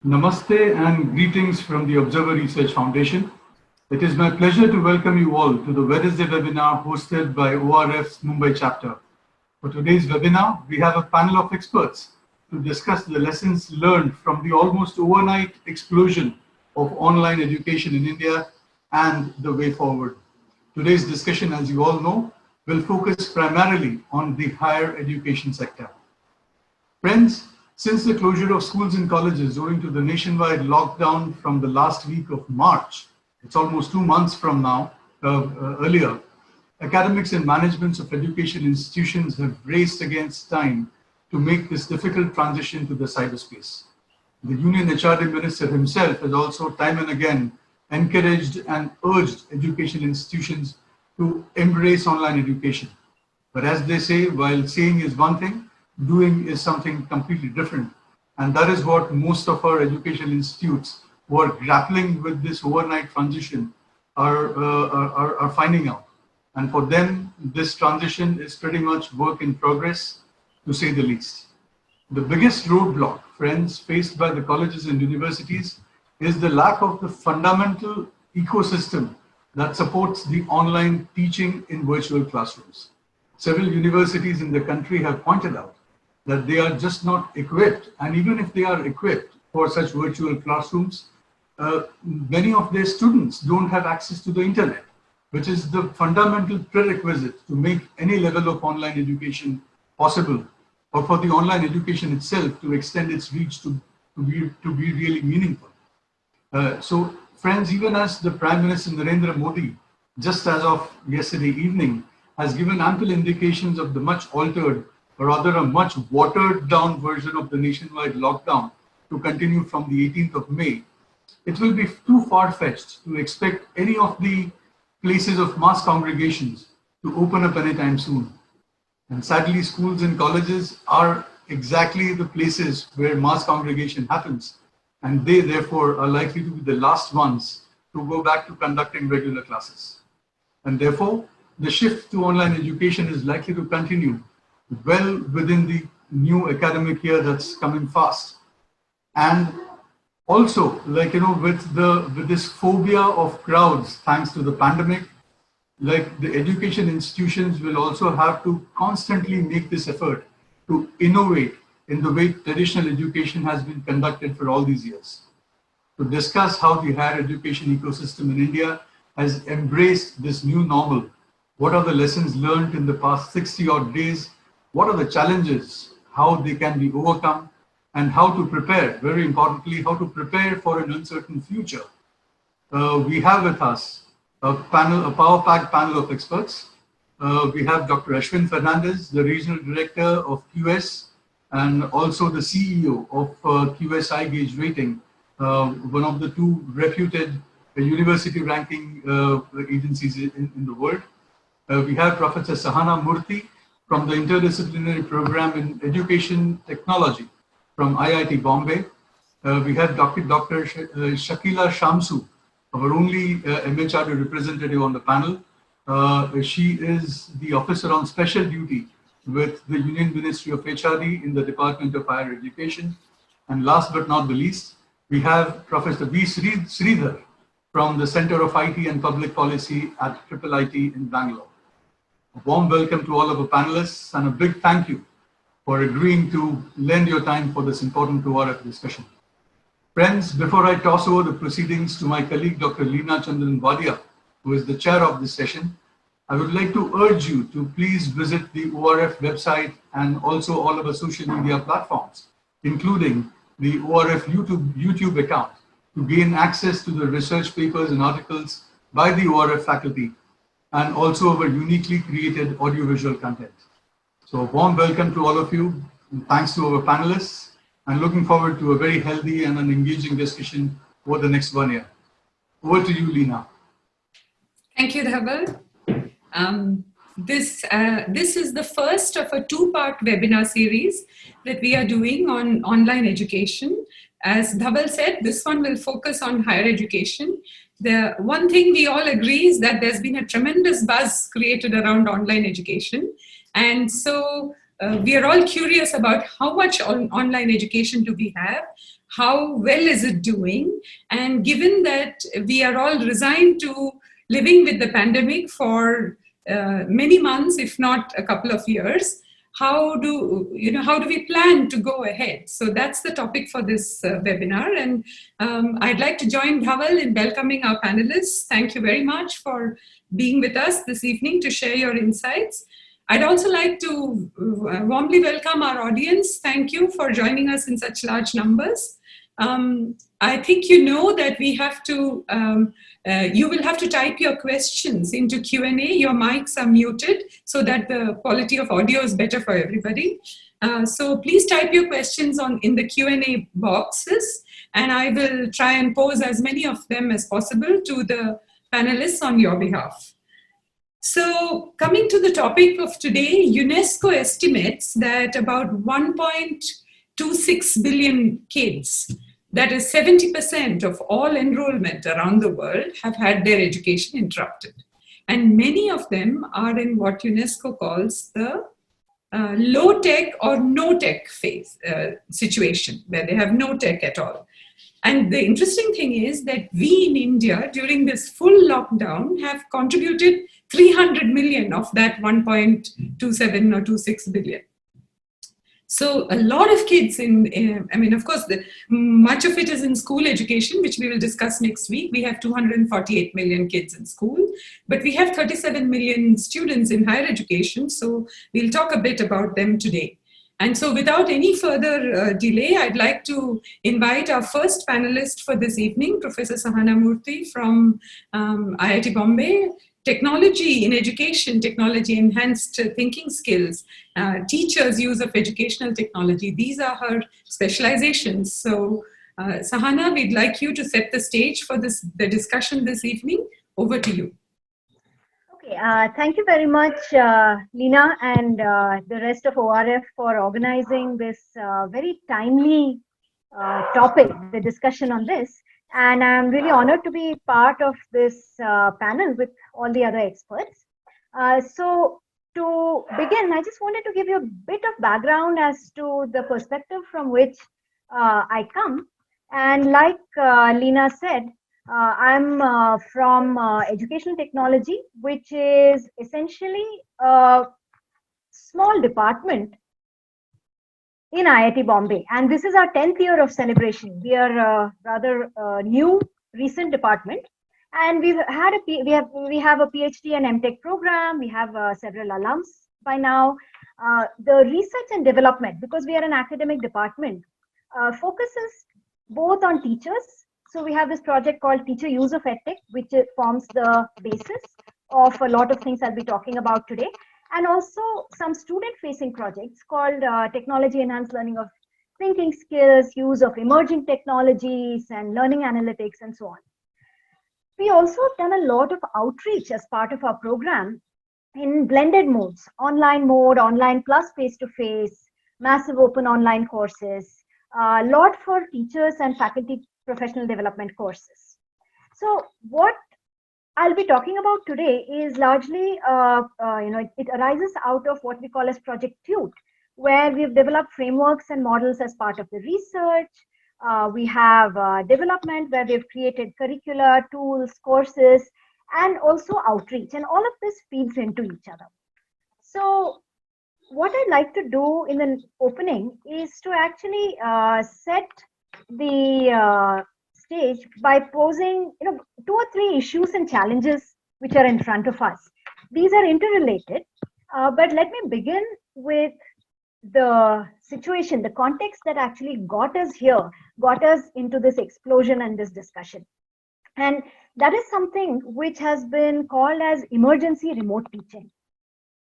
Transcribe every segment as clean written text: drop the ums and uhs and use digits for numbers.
Namaste and greetings from the Observer Research Foundation. It is my pleasure to welcome you all to the Wednesday webinar hosted by ORF's Mumbai chapter. For today's webinar, we have a panel of experts to discuss the lessons learned from the almost overnight explosion of online education in India and the way forward. Today's discussion, as you all know, will focus primarily on the higher education sector. Friends, since the closure of schools and colleges owing to the nationwide lockdown from the last week of March, it's almost 2 months from now, earlier, academics and managements of education institutions have raced against time to make this difficult transition to the cyberspace. The Union HRD Minister himself has also time and again encouraged and urged education institutions to embrace online education. But as they say, while saying is one thing, doing is something completely different. And that is what most of our educational institutes who are grappling with this overnight transition are finding out. And for them, this transition is pretty much work in progress, to say the least. The biggest roadblock, friends, faced by the colleges and universities is the lack of the fundamental ecosystem that supports the online teaching in virtual classrooms. Several universities in the country have pointed out that they are just not equipped, and even if they are equipped for such virtual classrooms, many of their students don't have access to the internet, which is the fundamental prerequisite to make any level of online education possible, or for the online education itself to extend its reach to be really meaningful. So friends, even as the Prime Minister Narendra Modi, just as of yesterday evening, has given ample indications of the much altered, or rather a much watered down version of the nationwide lockdown to continue from the 18th of May, it will be too far-fetched to expect any of the places of mass congregations to open up anytime soon. And sadly, schools and colleges are exactly the places where mass congregation happens, and they therefore are likely to be the last ones to go back to conducting regular classes. And therefore, the shift to online education is likely to continue well within the new academic year that's coming fast. And also, with this phobia of crowds, thanks to the pandemic, like the education institutions will also have to constantly make this effort to innovate in the way traditional education has been conducted for all these years. To discuss how the higher education ecosystem in India has embraced this new normal, what are the lessons learned in the past 60 odd days, what are the challenges, how they can be overcome, and how to prepare, very importantly, how to prepare for an uncertain future. We have with us a power-packed panel of experts. We have Dr. Ashwin Fernandez, the Regional Director of QS, and also the CEO of QS Gauge Rating, one of the two reputed university ranking agencies in the world. We have Professor Sahana Murthy from the Interdisciplinary Program in Education Technology from IIT Bombay. We have Dr. Shakila Shamsu, our only MHRD representative on the panel. She is the officer on special duty with the Union Ministry of HRD in the Department of Higher Education. And last but not the least, we have Professor V. Sridhar from the Center of IT and Public Policy at IIIT in Bangalore. A warm welcome to all of our panelists and a big thank you for agreeing to lend your time for this important ORF discussion. Friends, before I toss over the proceedings to my colleague, Dr. Leena Chandran Wadia, who is the chair of this session, I would like to urge you to please visit the ORF website and also all of our social media platforms, including the ORF YouTube account, to gain access to the research papers and articles by the ORF faculty, and also our uniquely created audiovisual content. So a warm welcome to all of you, and thanks to our panelists, and looking forward to a very healthy and an engaging discussion over the next 1 year. Over to you, Leena. Thank you, Dhaval. This is the first of a two-part webinar series that we are doing on online education. As Dhaval said, this one will focus on higher education. The one thing we all agree is that there's been a tremendous buzz created around online education. And so we are all curious about how much online education do we have, how well is it doing? And given that we are all resigned to living with the pandemic for many months, if not a couple of years, how do we plan to go ahead? So that's the topic for this webinar, and I'd like to join Dhaval in welcoming our panelists. Thank you very much for being with us this evening to share your insights. I'd also like to warmly welcome our audience. Thank you for joining us in such large numbers. I think you know that we have to, you will have to type your questions into Q&A. Your mics are muted so that the quality of audio is better for everybody. So please type your questions in the Q&A boxes, and I will try and pose as many of them as possible to the panelists on your behalf. So coming to the topic of today, UNESCO estimates that about 1.26 billion kids, that is 70% of all enrollment around the world, have had their education interrupted. And many of them are in what UNESCO calls the low-tech or no-tech phase situation, where they have no tech at all. And the interesting thing is that we in India, during this full lockdown, have contributed 300 million of that 1.27 or 26 billion. So a lot of kids I mean, of course, much of it is in school education, which we will discuss next week. We have 248 million kids in school, but we have 37 million students in higher education. So we'll talk a bit about them today. And so without any further delay, I'd like to invite our first panelist for this evening, Professor Sahana Murthy from IIT Bombay. Technology in education, technology enhanced thinking skills, teachers' use of educational technology. These are her specializations. So Sahana, we'd like you to set the stage for the discussion this evening. Over to you. Okay, thank you very much, Leena, and the rest of ORF for organizing this very timely topic, the discussion on this. And I'm really honored to be part of this panel with all the other experts. So to begin, I just wanted to give you a bit of background as to the perspective from which I come. And like Leena said, I'm from educational technology, which is essentially a small department in IIT Bombay, and this is our 10th year of celebration. We are a rather new, recent department, and we have a PhD and MTech program. We have several alums by now. The research and development, because we are an academic department, focuses both on teachers. So we have this project called Teacher Use of EdTech, which forms the basis of a lot of things I'll be talking about today. And also some student-facing projects called Technology Enhanced Learning of Thinking Skills, use of emerging technologies, and learning analytics, and so on. We also have done a lot of outreach as part of our program in blended modes, online mode, online plus face-to-face, massive open online courses, a lot for teachers and faculty professional development courses. So what I'll be talking about today is largely, it arises out of what we call as Project Tute, where we've developed frameworks and models as part of the research. We have development where we've created curricular tools, courses, and also outreach. And all of this feeds into each other. So what I'd like to do in the opening is to actually set the stage by posing 2 or 3 issues and challenges which are in front of us. These are interrelated, but let me begin with the situation, the context that actually got us here, got us into this explosion and this discussion. And that is something which has been called as emergency remote teaching,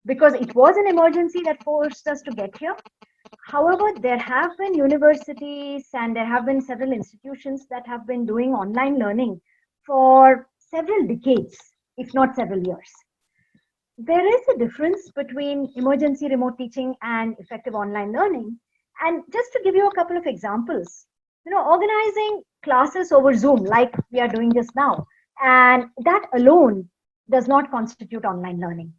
because it was an emergency that forced us to get here. However, there have been universities and there have been several institutions that have been doing online learning for several decades, if not several years. There is a difference between emergency remote teaching and effective online learning. And just to give you a couple of examples, organizing classes over Zoom like we are doing just now, and that alone does not constitute online learning.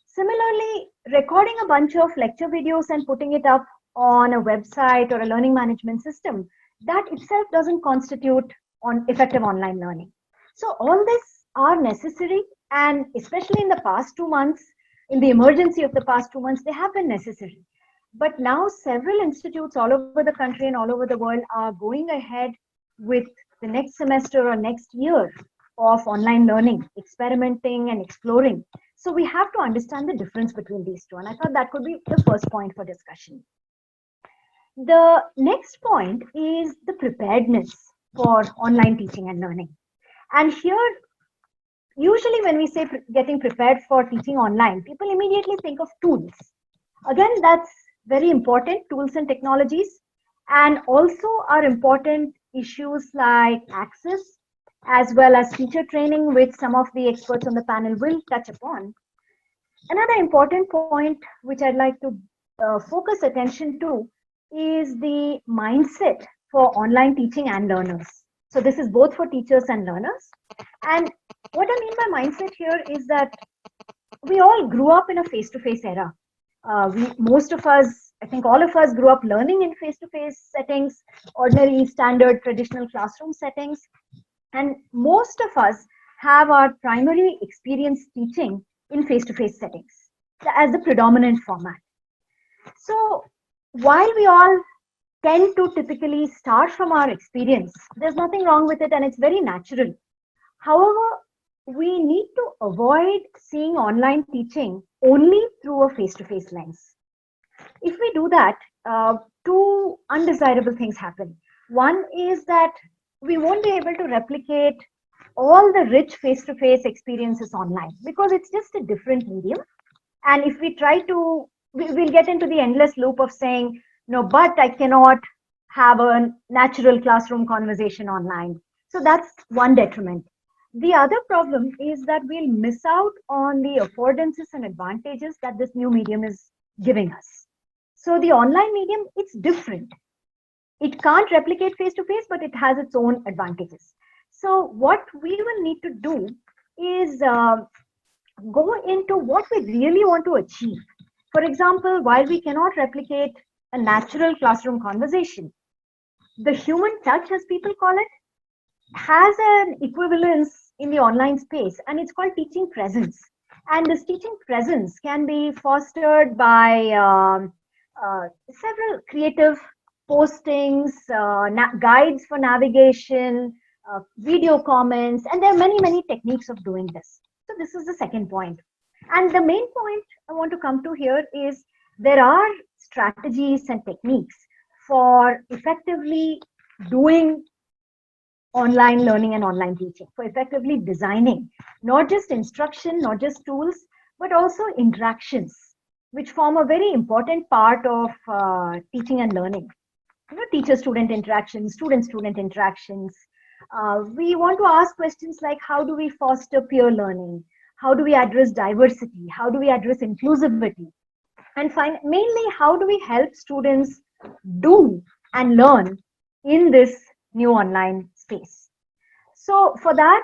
Similarly, recording a bunch of lecture videos and putting it up on a website or a learning management system, that itself doesn't constitute on effective online learning. So all this are necessary, and especially in the past 2 months, in the emergency of the past 2 months, they have been necessary. But now several institutes all over the country and all over the world are going ahead with the next semester or next year of online learning, experimenting and exploring. So we have to understand the difference between these two. And I thought that could be the first point for discussion. The next point is the preparedness for online teaching and learning. And here, usually when we say getting prepared for teaching online, people immediately think of tools. Again, that's very important, tools and technologies, and also are important issues like access, as well as teacher training, which some of the experts on the panel will touch upon. Another important point which I'd like to focus attention to is the mindset for online teaching and learners. So this is both for teachers and learners. And what I mean by mindset here is that we all grew up in a face-to-face era. Most of us, I think all of us grew up learning in face-to-face settings, ordinary, standard, traditional classroom settings. And most of us have our primary experience teaching in face-to-face settings as the predominant format. So while we all tend to typically start from our experience, there's nothing wrong with it and it's very natural. However, we need to avoid seeing online teaching only through a face-to-face lens. If we do that, two undesirable things happen. One is that we won't be able to replicate all the rich face-to-face experiences online because it's just a different medium. And if we try to, we'll get into the endless loop of saying, no, but I cannot have a natural classroom conversation online. So that's one detriment. The other problem is that we'll miss out on the affordances and advantages that this new medium is giving us. So the online medium, it's different. It can't replicate face-to-face, but it has its own advantages. So what we will need to do is go into what we really want to achieve. For example, while we cannot replicate a natural classroom conversation, the human touch, as people call it, has an equivalence in the online space, and it's called teaching presence. And this teaching presence can be fostered by several creative postings, guides for navigation, video comments, and there are many, many techniques of doing this. So this is the second point. And the main point I want to come to here is there are strategies and techniques for effectively doing online learning and online teaching, for effectively designing not just instruction, not just tools, but also interactions, which form a very important part of teaching and learning. You know, teacher-student interactions, student-student interactions. We want to ask questions like, how do we foster peer learning? How do we address diversity? How do we address inclusivity? And mainly, how do we help students do and learn in this new online space? So for that,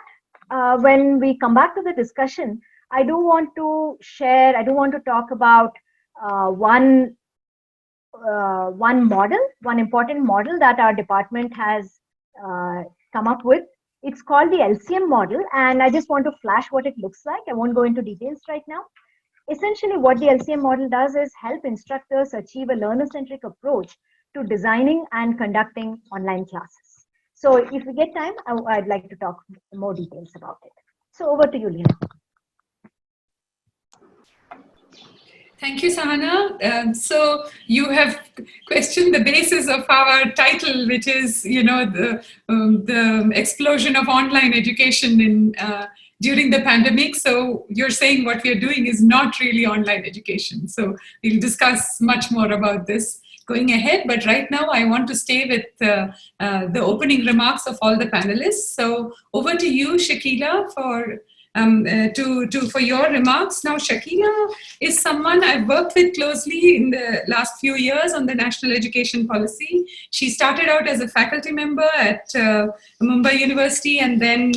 when we come back to the discussion, I do want to talk about one important model that our department has come up with. It's called the LCM model, and I just want to flash what it looks like. I won't go into details right now. Essentially, what the LCM model does is help instructors achieve a learner-centric approach to designing and conducting online classes. So if we get time, I'd like to talk more details about it. So over to you, Lina. Thank you, Sahana. So you have questioned the basis of our title, which is, you know, the explosion of online education during the pandemic. So you're saying what we're doing is not really online education. So we'll discuss much more about this going ahead. But right now, I want to stay with the opening remarks of all the panelists. So over to you, Shakila, for your remarks. Now, Shakila is someone I've worked with closely in the last few years on the national education policy. She started out as a faculty member at Mumbai University and then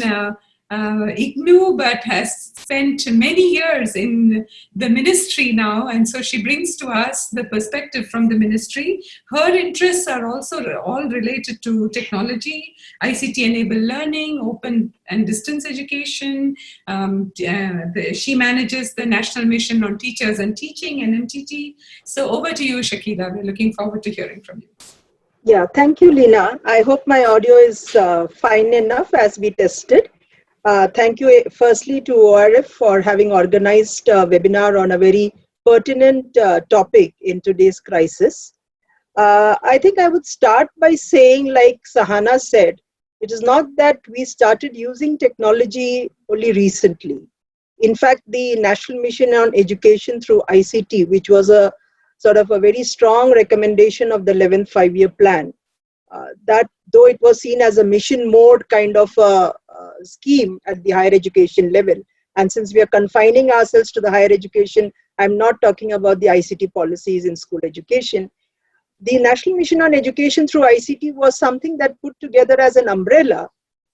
IGNU, but has spent many years in the ministry now. And so she brings to us the perspective from the ministry. Her interests are also all related to technology, ICT-enabled learning, open and distance education. She manages the National Mission on Teachers and Teaching, NMTT. So over to you, Shakila. We're looking forward to hearing from you. Yeah, thank you, Leena. I hope my audio is fine enough as we tested. Thank you firstly to ORF for having organized a webinar on a very pertinent topic in today's crisis. I think I would start by saying, like Sahana said, it is not that we started using technology only recently. In fact, the National Mission on Education through ICT, which was a sort of a very strong recommendation of the 11th five-year plan, that though it was seen as a mission mode kind of a scheme at the higher education level, and since we are confining ourselves to the higher education, I'm not talking about the ICT policies in school education. The National Mission on Education through ICT was something that put together as an umbrella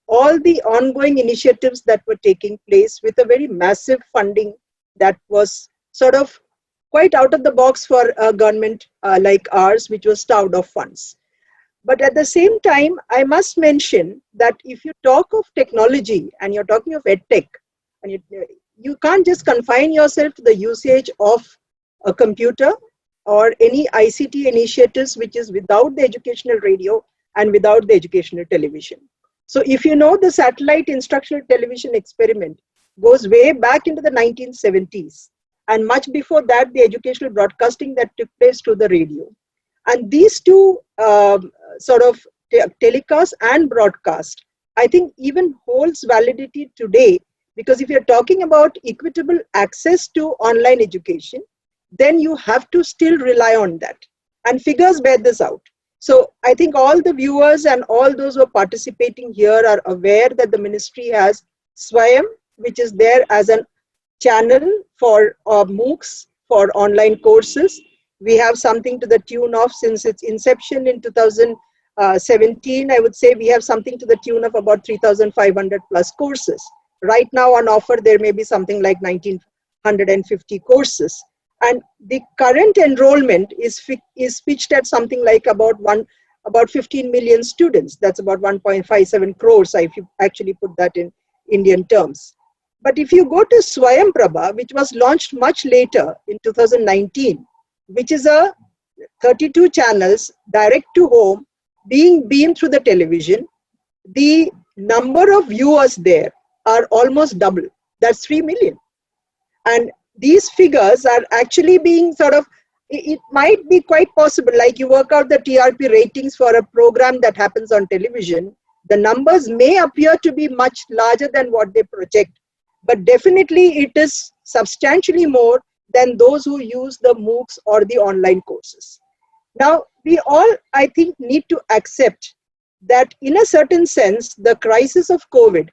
all the ongoing initiatives that were taking place with a very massive funding that was sort of quite out of the box for a government like ours, which was starved of funds. But at the same time, I must mention that if you talk of technology and you're talking of edtech, and you can't just confine yourself to the usage of a computer or any ICT initiatives which is without the educational radio and without the educational television. So if you know, the satellite instructional television experiment goes way back into the 1970s. And much before that, the educational broadcasting that took place through the radio. And these two sort of telecast and broadcast, I think even holds validity today, because if you're talking about equitable access to online education, then you have to still rely on that. And figures bear this out. So I think all the viewers and all those who are participating here are aware that the ministry has Swayam, which is there as an channel for MOOCs for online courses. We have something to the tune of, since its inception in 2017, I would say we have something to the tune of about 3,500 plus courses. Right now on offer, there may be something like 1,950 courses. And the current enrollment is pitched at something like about 15 million students. That's about 1.57 crores if you actually put that in Indian terms. But if you go to Swayam Prabha, which was launched much later in 2019, which is a 32 channels direct to home being beamed through the television, the number of viewers there are almost double. That's 3 million. And these figures are actually being sort of, it might be quite possible, like you work out the TRP ratings for a program that happens on television, the numbers may appear to be much larger than what they project, but definitely it is substantially more than those who use the MOOCs or the online courses. Now, we all, I think, need to accept that in a certain sense, the crisis of COVID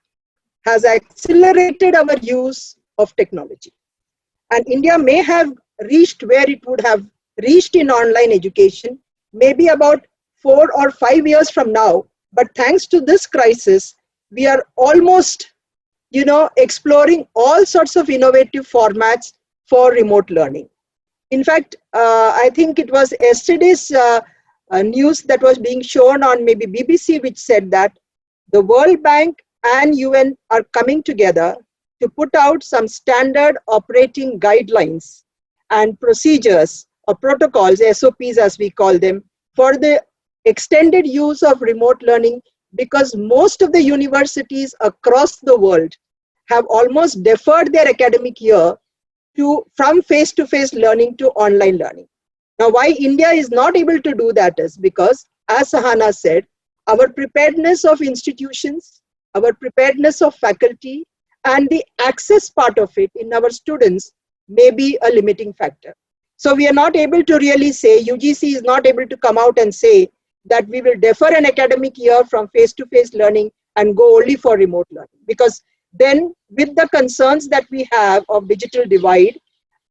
has accelerated our use of technology. And India may have reached where it would have reached in online education, maybe about 4 or 5 years from now. But thanks to this crisis, we are almost, exploring all sorts of innovative formats for remote learning. In fact, I think it was yesterday's news that was being shown on maybe BBC, which said that the World Bank and UN are coming together to put out some standard operating guidelines and procedures or protocols, SOPs as we call them, for the extended use of remote learning, because most of the universities across the world have almost deferred their academic year from face-to-face learning to online learning. Now, why India is not able to do that is because, as Sahana said, our preparedness of institutions, our preparedness of faculty, and the access part of it in our students may be a limiting factor. So we are not able to really say, UGC is not able to come out and say that we will defer an academic year from face-to-face learning and go only for remote learning. Because then with the concerns that we have of digital divide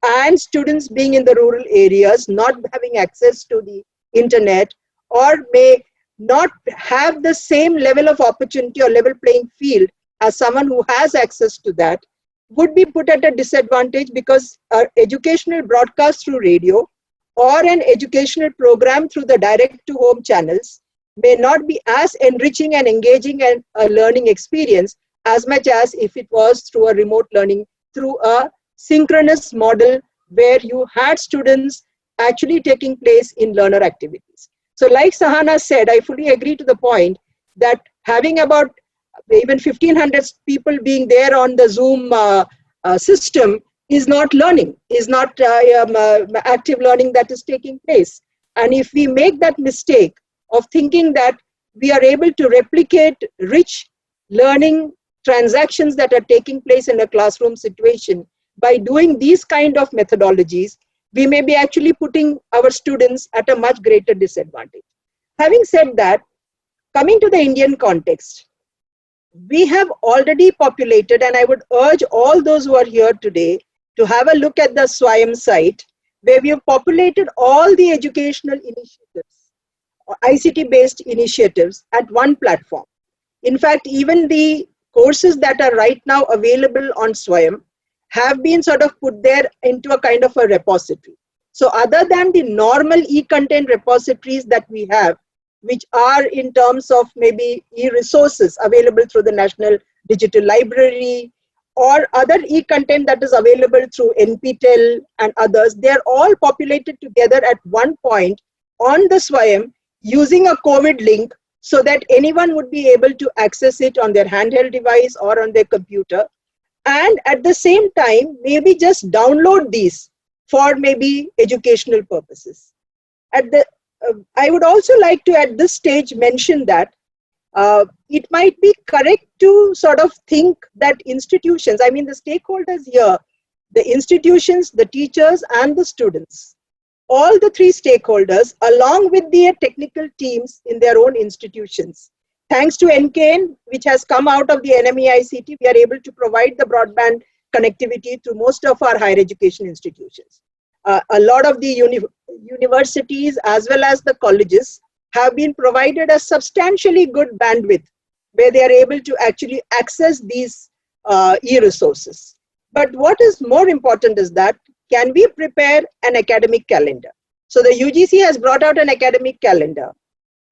and students being in the rural areas, not having access to the internet, or may not have the same level of opportunity or level playing field as someone who has access to that, would be put at a disadvantage because an educational broadcast through radio or an educational program through the direct-to-home channels may not be as enriching and engaging and a learning experience as much as if it was through a remote learning, through a synchronous model where you had students actually taking place in learner activities. So like Sahana said, I fully agree to the point that having about even 1,500 people being there on the Zoom system is not learning, is not active learning that is taking place. And if we make that mistake of thinking that we are able to replicate rich learning transactions that are taking place in a classroom situation by doing these kind of methodologies, we may be actually putting our students at a much greater disadvantage. Having said that, coming to the Indian context, we have already populated, and I would urge all those who are here today to have a look at the Swayam site, where we have populated all the educational initiatives, ICT-based initiatives at one platform. In fact, even the courses that are right now available on Swayam have been sort of put there into a kind of a repository. So other than the normal e-content repositories that we have, which are in terms of maybe e-resources available through the National Digital Library or other e-content that is available through NPTEL and others, they're all populated together at one point on the Swayam using a COVID link so that anyone would be able to access it on their handheld device or on their computer. And at the same time, maybe just download these for maybe educational purposes. I would also like to at this stage mention that it might be correct to sort of think that institutions, I mean the stakeholders here, the institutions, the teachers and the students, all the three stakeholders along with their technical teams in their own institutions. Thanks to NKN, which has come out of the NMEICT, we are able to provide the broadband connectivity to most of our higher education institutions. A lot of the universities as well as the colleges have been provided a substantially good bandwidth where they are able to actually access these e-resources. But what is more important is that, can we prepare an academic calendar? So the UGC has brought out an academic calendar.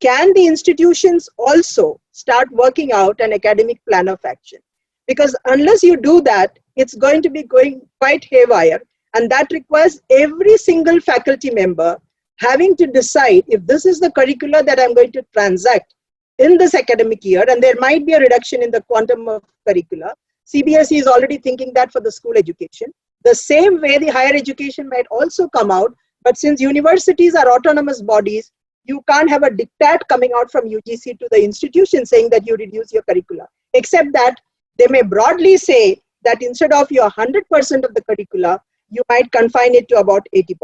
Can the institutions also start working out an academic plan of action? Because unless you do that, it's going to be going quite haywire. And that requires every single faculty member having to decide if this is the curricula that I'm going to transact in this academic year, and there might be a reduction in the quantum of curricula. CBSE is already thinking that for the school education. The same way the higher education might also come out, but since universities are autonomous bodies, you can't have a diktat coming out from UGC to the institution saying that you reduce your curricula, except that they may broadly say that instead of your 100% of the curricula, you might confine it to about 80%.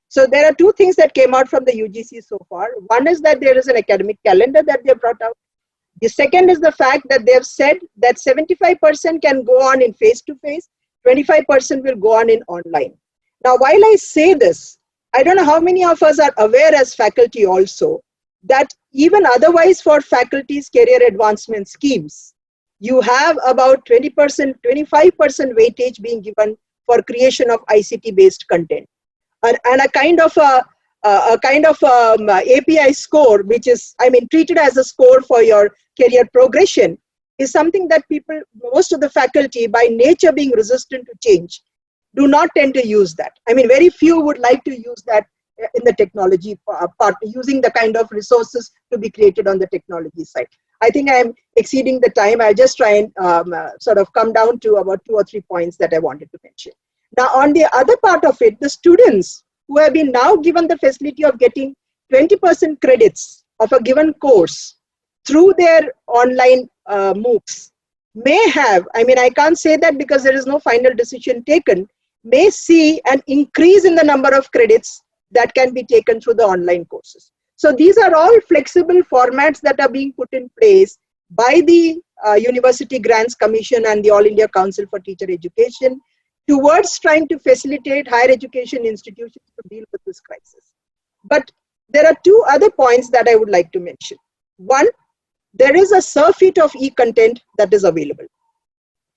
So there are two things that came out from the UGC so far. One is that there is an academic calendar that they brought out. The second is the fact that they have said that 75% can go on in face-to-face, 25% will go on in online. Now, while I say this, I don't know how many of us are aware as faculty also that even otherwise for faculty's career advancement schemes, you have about 20%, 25% weightage being given for creation of ICT-based content, and a kind of API score, which is, I mean, treated as a score for your career progression, is something that people, most of the faculty, by nature being resistant to change, do not tend to use that. I mean, very few would like to use that in the technology part, using the kind of resources to be created on the technology side. I think I'm exceeding the time. I'll just try and sort of come down to about 2 or 3 points that I wanted to mention. Now, on the other part of it, the students who have been now given the facility of getting 20% credits of a given course through their online MOOCs may have, I mean, I can't say that because there is no final decision taken, may see an increase in the number of credits that can be taken through the online courses. So these are all flexible formats that are being put in place by the University Grants Commission and the All India Council for Teacher Education towards trying to facilitate higher education institutions to deal with this crisis. But there are two other points that I would like to mention. One, there is a surfeit of e-content that is available.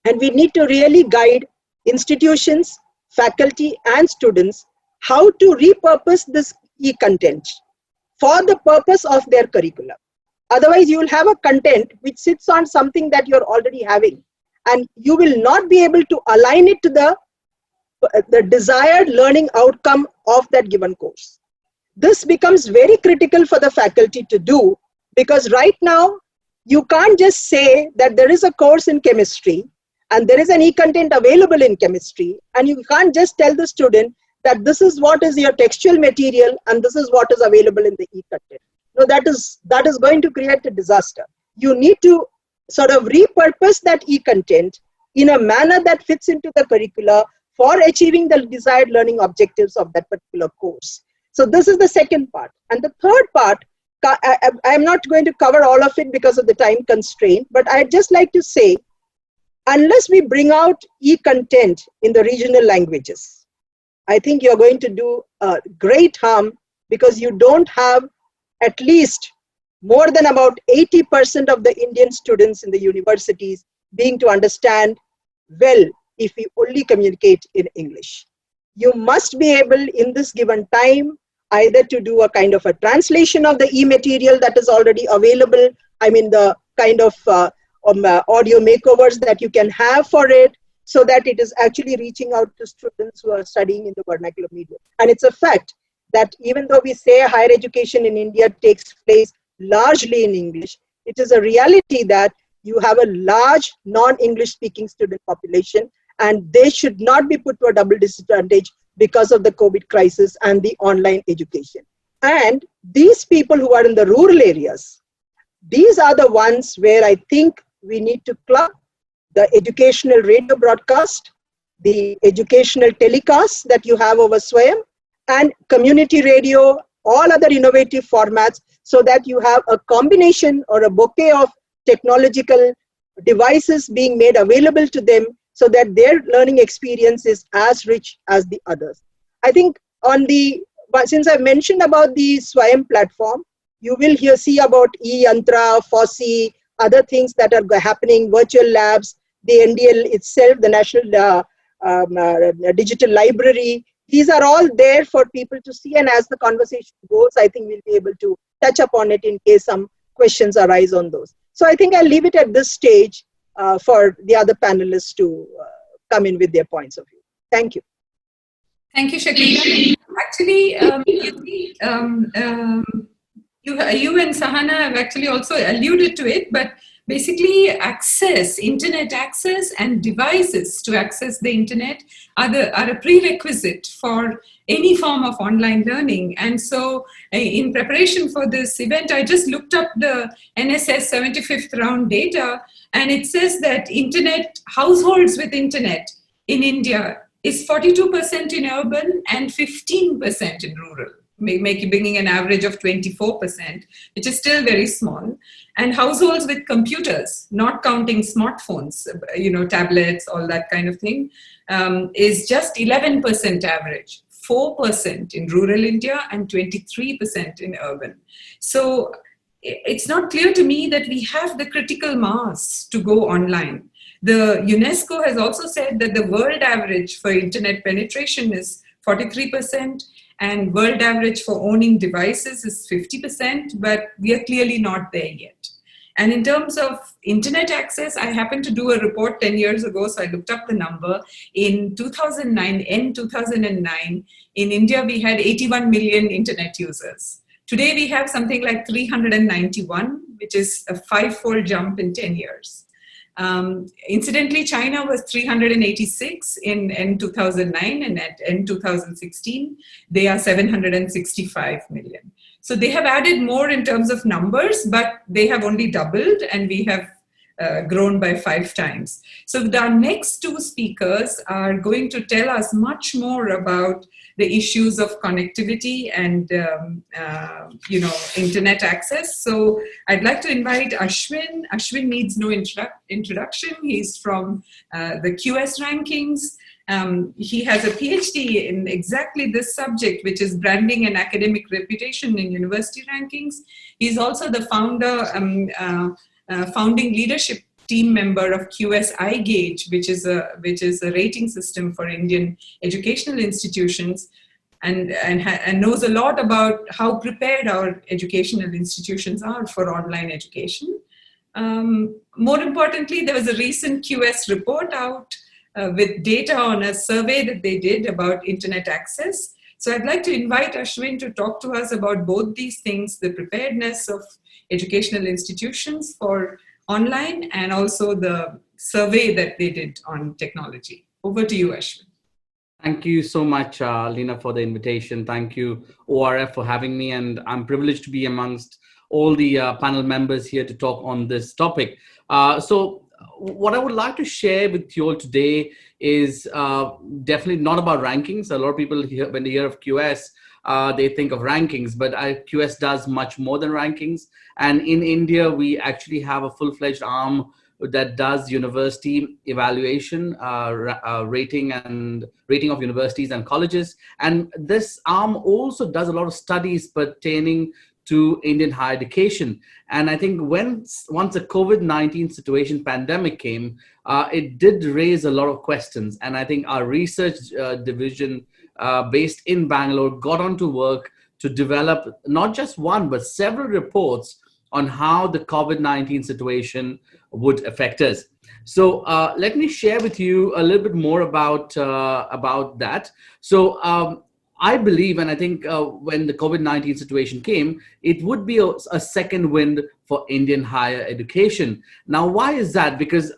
And we need to really guide institutions, faculty, and students how to repurpose this e-content for the purpose of their curriculum. Otherwise, you will have a content which sits on something that you're already having, and you will not be able to align it to the desired learning outcome of that given course. This becomes very critical for the faculty to do, because right now, you can't just say that there is a course in chemistry and there is an e-content available in chemistry, and you can't just tell the student that this is what is your textual material and this is what is available in the e-content. No, that is going to create a disaster. You need to sort of repurpose that e-content in a manner that fits into the curricula for achieving the desired learning objectives of that particular course. So this is the second part. And the third part, I'm not going to cover all of it because of the time constraint, but I'd just like to say, unless we bring out e-content in the regional languages, I think you're going to do great harm, because you don't have at least more than about 80% of the Indian students in the universities being to understand well if we only communicate in English. You must be able in this given time either to do a kind of a translation of the e-material that is already available, I mean the kind of audio makeovers that you can have for it, so that it is actually reaching out to students who are studying in the vernacular medium. And it's a fact that even though we say higher education in India takes place largely in English, it is a reality that you have a large non-English speaking student population, and they should not be put to a double disadvantage because of the COVID crisis and the online education. And these people who are in the rural areas, these are the ones where I think we need to club the educational radio broadcast, the educational telecasts that you have over Swayam, and community radio, all other innovative formats, so that you have a combination or a bouquet of technological devices being made available to them, so that their learning experience is as rich as the others. I think since I've mentioned about the Swayam platform, you will see about e-yantra, FOSSI, other things that are happening, virtual labs, the NDL itself, the National Digital Library. These are all there for people to see, and as the conversation goes, I think we'll be able to touch upon it in case some questions arise on those. So I think I'll leave it at this stage for the other panelists to come in with their points of view. Thank you. Thank you, Shakila. Actually, you and Sahana have actually also alluded to it, but basically internet access and devices to access the internet are a prerequisite for any form of online learning. And so in preparation for this event, I just looked up the NSS 75th round data, and it says that households with internet in India is 42% in urban and 15% in rural, bringing an average of 24%, which is still very small. And households with computers, not counting smartphones, tablets, all that kind of thing, is just 11% average, 4% in rural India and 23% in urban. So it's not clear to me that we have the critical mass to go online. The UNESCO has also said that the world average for internet penetration is 43%, and world average for owning devices is 50%, but we are clearly not there yet. And in terms of internet access, I happened to do a report 10 years ago, so I looked up the number. In 2009, in India, we had 81 million internet users. Today, we have something like 391, which is a 5-fold jump in 10 years. Incidentally, China was 386 in 2009, and in 2016, they are 765 million. So they have added more in terms of numbers, but they have only doubled, and we have grown by 5 times. So the next 2 speakers are going to tell us much more about the issues of connectivity and internet access. So I'd like to invite Ashwin. Ashwin needs no introduction. He's from the QS rankings, He has a PhD in exactly this subject, which is branding and academic reputation in university rankings. He's also the founding leadership team member of QS iGauge, which is a rating system for Indian educational institutions, and knows a lot about how prepared our educational institutions are for online education. More importantly, there was a recent QS report out with data on a survey that they did about internet access. So I'd like to invite Ashwin to talk to us about both these things, the preparedness of educational institutions for online and also the survey that they did on technology. Over to you, Ashwin. Thank you so much, Lena, for the invitation. Thank you, ORF, for having me. And I'm privileged to be amongst all the panel members here to talk on this topic. So what I would like to share with you all today is definitely not about rankings. A lot of people, when they hear of QS, they think of rankings, but QS does much more than rankings. And in India, we actually have a full-fledged arm that does university evaluation, rating of universities and colleges. And this arm also does a lot of studies pertaining to Indian higher education. And I think once the COVID-19 situation pandemic came, it did raise a lot of questions. And I think our research division based in Bangalore got onto work to develop not just one, but several reports on how the COVID-19 situation would affect us. So let me share with you a little bit more about that. So I believe, and I think when the COVID-19 situation came, it would be a second wind for Indian higher education. Now, why is that? Because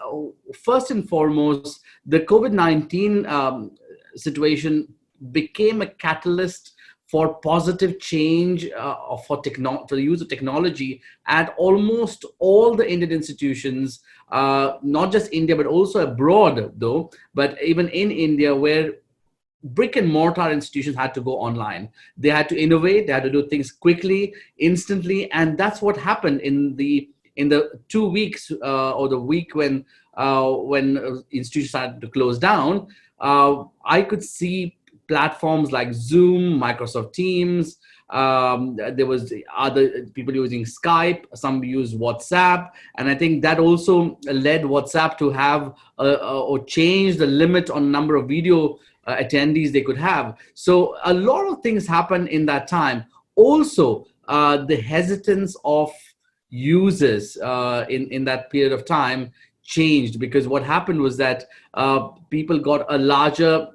first and foremost, the COVID-19 situation became a catalyst for positive change for the use of technology at almost all the Indian institutions, not just India, but also abroad though, but even in India, where brick and mortar institutions had to go online. They had to innovate, they had to do things quickly, instantly, and that's what happened in the 2 weeks or the week when institutions started to close down. I could see platforms like Zoom, Microsoft Teams. There was other people using Skype, some use WhatsApp, and I think that also led WhatsApp to have or change the limit on number of video attendees they could have. So a lot of things happened in that time. Also, the hesitance of users in that period of time changed, because what happened was that people got a larger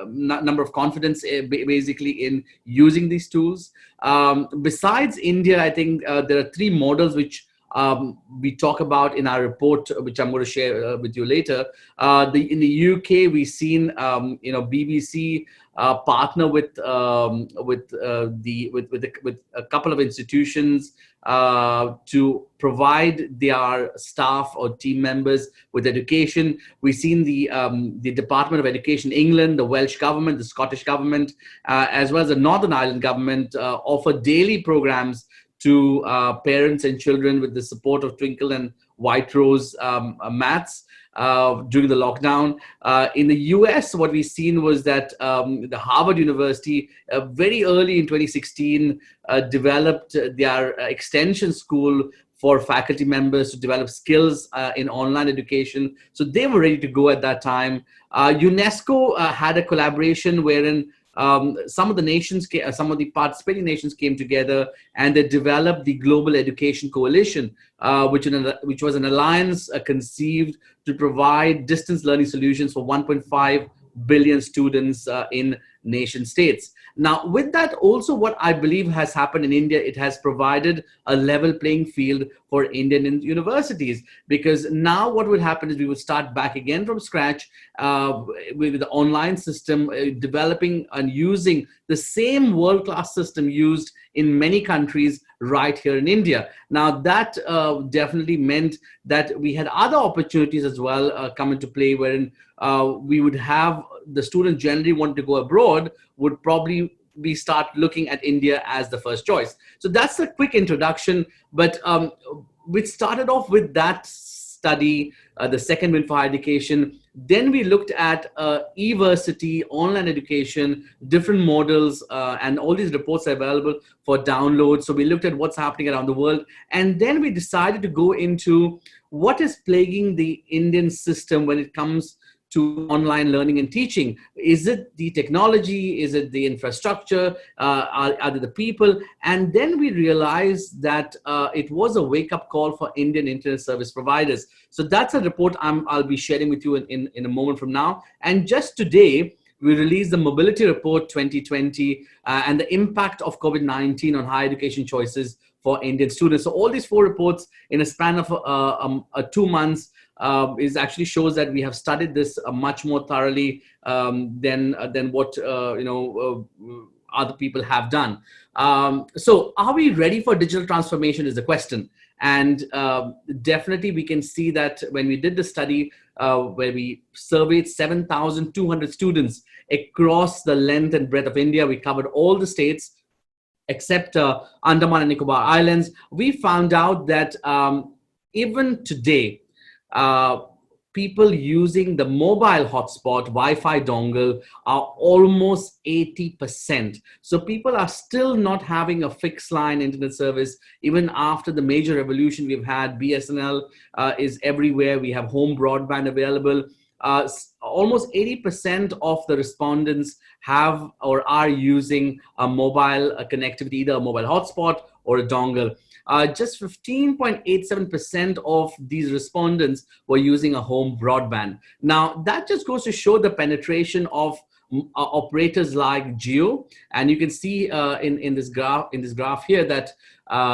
number of confidence basically in using these tools. Besides India, I think there are three models which we talk about in our report, which I'm going to share with you later. In the UK, we've seen BBC partner with a couple of institutions to provide their staff or team members with education. We've seen the Department of Education England, the Welsh government, the Scottish government, as well as the Northern Ireland government offer daily programs to parents and children with the support of Twinkle and White Rose maths during the lockdown. In the US, what we've seen was that the Harvard University very early in 2016 developed their extension school for faculty members to develop skills in online education. So they were ready to go at that time. UNESCO had a collaboration wherein some of the participating nations came together and they developed the Global Education Coalition, which was an alliance conceived to provide distance learning solutions for 1.5 billion students in nation states. Now, with that, also what I believe has happened in India, it has provided a level playing field for Indian universities, because now what will happen is we will start back again from scratch with the online system, developing and using the same world-class system used in many countries right here in India. Now, that definitely meant that we had other opportunities as well come into play, wherein we would have the students generally wanting to go abroad would probably start looking at India as the first choice. So that's a quick introduction, but we started off with that study, the second win for higher education. Then we looked at e-versity, online education, different models, and all these reports are available for download. So we looked at what's happening around the world. And then we decided to go into what is plaguing the Indian system when it comes to online learning and teaching. Is it the technology? Is it the infrastructure? Are they the people? And then we realized that it was a wake-up call for Indian internet service providers. So that's a report I'll be sharing with you in a moment from now. And just today, we released the Mobility Report 2020 and the impact of COVID-19 on higher education choices for Indian students. So all these 4 reports in a span of 2 months is actually shows that we have studied this much more thoroughly than what other people have done. So are we ready for digital transformation is the question. And definitely we can see that when we did the study where we surveyed 7,200 students across the length and breadth of India, we covered all the states except Andaman and Nicobar Islands. We found out that even today, people using the mobile hotspot Wi-Fi dongle are almost 80%. So people are still not having a fixed line internet service. Even after the major revolution we've had, BSNL is everywhere. We have home broadband available. Almost 80% of the respondents have or are using a mobile connectivity, either a mobile hotspot or a dongle. Just 15.87% of these respondents were using a home broadband. Now, that just goes to show the penetration of operators like Jio. And you can see in this graph here that,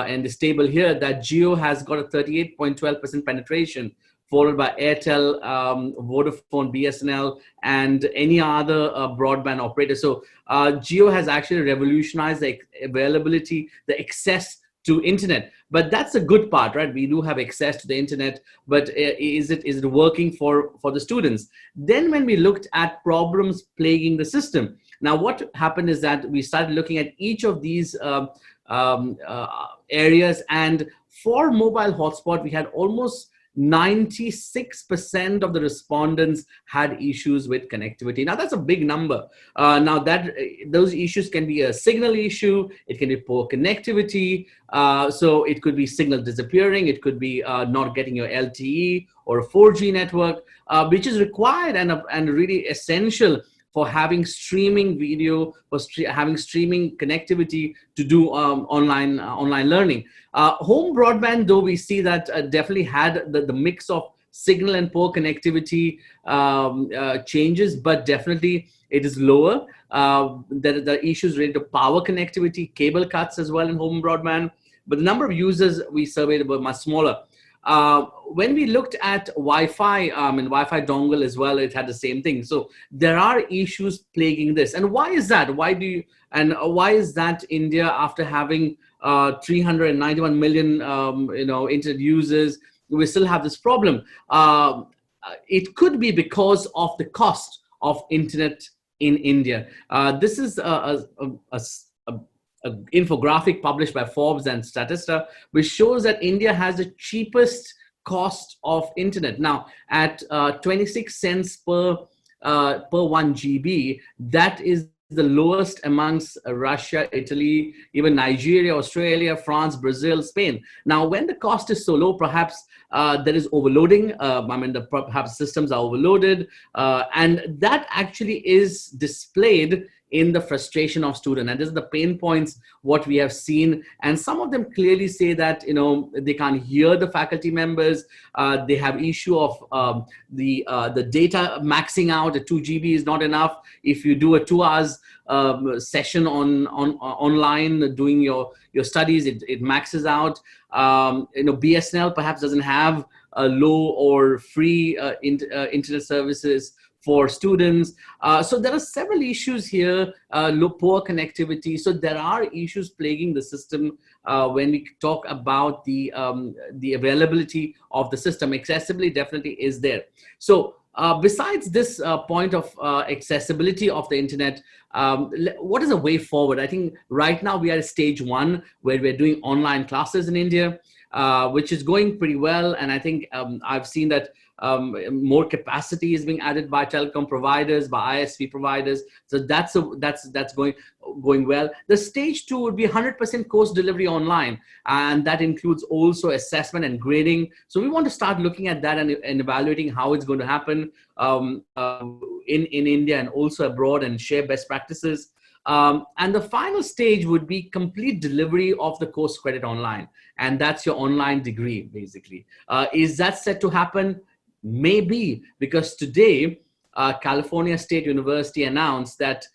in this table here, that Jio has got a 38.12% penetration, followed by Airtel, Vodafone, BSNL, and any other broadband operator. So Jio has actually revolutionized the availability, the access to internet. But that's a good part, right? We do have access to the internet, but is it working for the students? Then when we looked at problems plaguing the system, now what happened is that we started looking at each of these areas, and for mobile hotspot, we had almost 96% of the respondents had issues with connectivity. Now that's a big number. Now that those issues can be a signal issue, it can be poor connectivity. So it could be signal disappearing, it could be not getting your LTE or a 4G network, which is required and really essential for having streaming video, for having streaming connectivity to do online learning. Home broadband, though, we see that definitely had the mix of signal and poor connectivity changes, but definitely it is lower. There are issues related to power connectivity, cable cuts as well in home broadband, but the number of users we surveyed were much smaller. When we looked at Wi-Fi and Wi-Fi dongle as well, it had the same thing. So there are issues plaguing this. And why is that? Why is that India, after having 391 million internet users, we still have this problem? It could be because of the cost of internet in India. This is an infographic published by Forbes and Statista, which shows that India has the cheapest cost of internet. Now, at 26 cents per 1 GB, that is the lowest amongst Russia, Italy, even Nigeria, Australia, France, Brazil, Spain. Now, when the cost is so low, perhaps there is overloading. Perhaps systems are overloaded, and that actually is displayed in the frustration of students. And this is the pain points what we have seen. And some of them clearly say that, they can't hear the faculty members. They have issue of the data maxing out. The 2 GB is not enough. If you do a 2 hours session online doing your studies, it maxes out. BSNL perhaps doesn't have a low or free internet services for students. So there are several issues here, poor connectivity. So there are issues plaguing the system when we talk about the availability of the system. Accessibility definitely is there. So besides this point of accessibility of the internet, what is the way forward? I think right now we are at stage 1 where we're doing online classes in India. which is going pretty well. And I think I've seen that more capacity is being added by telecom providers, by ISP providers. So that's going well. The stage 2 would be 100% course delivery online, and that includes also assessment and grading. So we want to start looking at that and evaluating how it's going to happen in India and also abroad, and share best practices. And the final stage would be complete delivery of the course credit online, and that's your online degree basically. Is that set to happen? Maybe, because today California State University announced that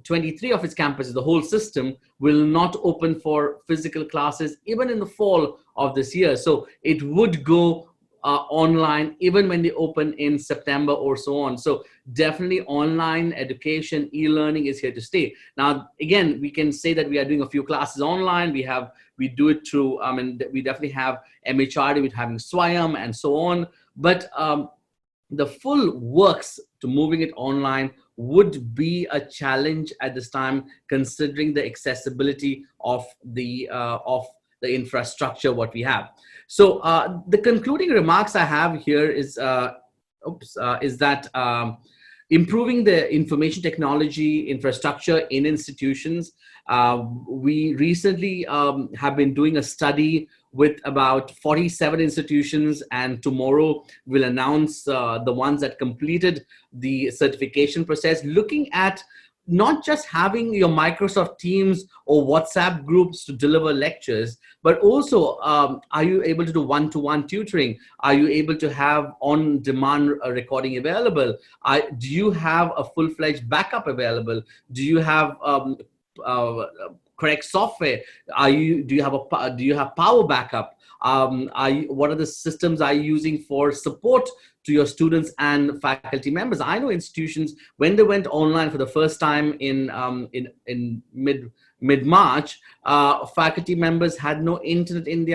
23 of its campuses, the whole system, will not open for physical classes even in the fall of this year. So it would go online even when they open in September or so on. So definitely online education, e-learning is here to stay. Now, again, we can say that we are doing a few classes online. We do it through, we definitely have MHRD with having Swayam and so on. But the full works to moving it online would be a challenge at this time, considering the accessibility of the infrastructure what we have. So the concluding remarks I have here is that improving the information technology infrastructure in institutions. We recently have been doing a study with about 47 institutions, and tomorrow we'll announce the ones that completed the certification process, looking at not just having your Microsoft Teams or WhatsApp groups to deliver lectures, but also are you able to do one-to-one tutoring? Are you able to have on-demand recording available? Do you have a full-fledged backup available? Do you have correct software? Do you have power backup? What are the systems are you using for support to your students and faculty members? I know institutions, when they went online for the first time in mid-March, faculty members had no internet in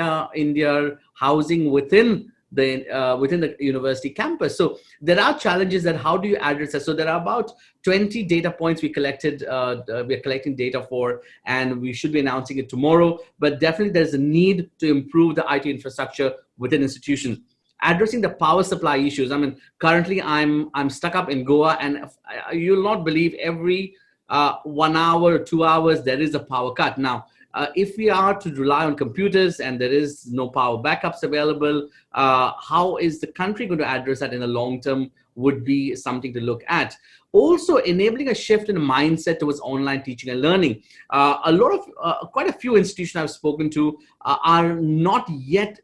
their housing within the university campus. So there are challenges that how do you address that? So there are about 20 data points we collected, we're collecting data for, and we should be announcing it tomorrow. But definitely there's a need to improve the IT infrastructure within institutions. Addressing the power supply issues. Currently I'm stuck up in Goa, and you'll not believe every 1 hour or 2 hours there is a power cut. Now, if we are to rely on computers and there is no power backups available, how is the country going to address that in the long term would be something to look at. Also, enabling a shift in mindset towards online teaching and learning. Quite a few institutions I've spoken to are not yet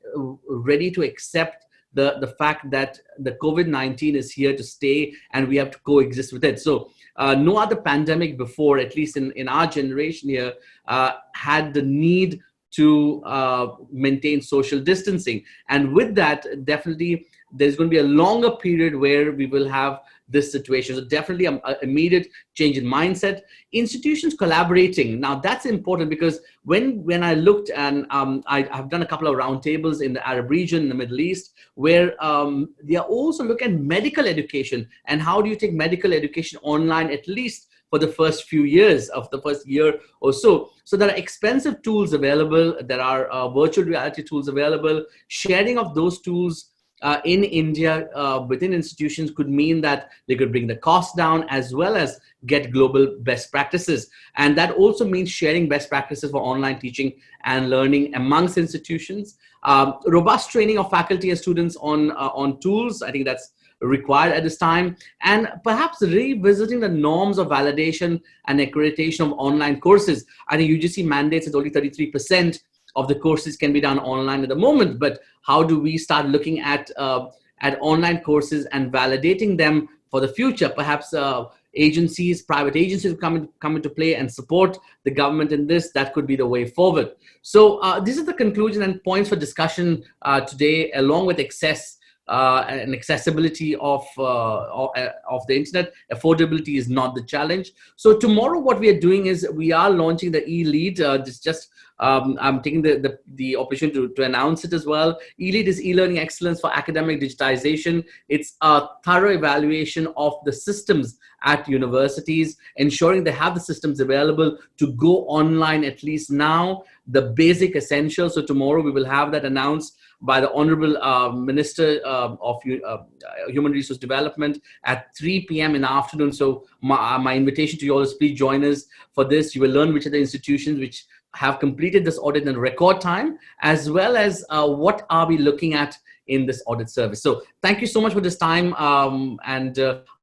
ready to accept the fact that the COVID-19 is here to stay and we have to coexist with it. So no other pandemic before, at least in our generation here, had the need to maintain social distancing. And with that, definitely there's going to be a longer period where we will have this situation. So definitely an immediate change in mindset. Institutions collaborating. Now that's important, because when I looked, and I've done a couple of roundtables in the Arab region, in the Middle East, where they are also looking at medical education and how do you take medical education online, at least for the first few years of the first year or so. So there are expensive tools available. There are virtual reality tools available. Sharing of those tools in India within institutions could mean that they could bring the cost down as well as get global best practices. And that also means sharing best practices for online teaching and learning amongst institutions. Robust training of faculty and students on tools. I think that's required at this time. And perhaps revisiting the norms of validation and accreditation of online courses. I think UGC mandates that only 33% of the courses can be done online at the moment, but how do we start looking at online courses and validating them for the future? Perhaps agencies, private agencies come into play and support the government in this. That could be the way forward. So this is the conclusion and points for discussion today, along with access and accessibility of the internet. Affordability is not the challenge. So tomorrow, what we are doing is we are launching the e-lead. I'm taking the opportunity to announce it as well. E-lead is e-learning excellence for academic digitization. It's a thorough evaluation of the systems at universities, ensuring they have the systems available to go online at least now, the basic essentials. So tomorrow we will have that announced by the Honorable Minister of Human Resource Development at 3 p.m. in the afternoon. So my invitation to you all is please join us for this. You will learn which are the institutions which have completed this audit in record time, as well as what are we looking at in this audit service. So thank you so much for this time, and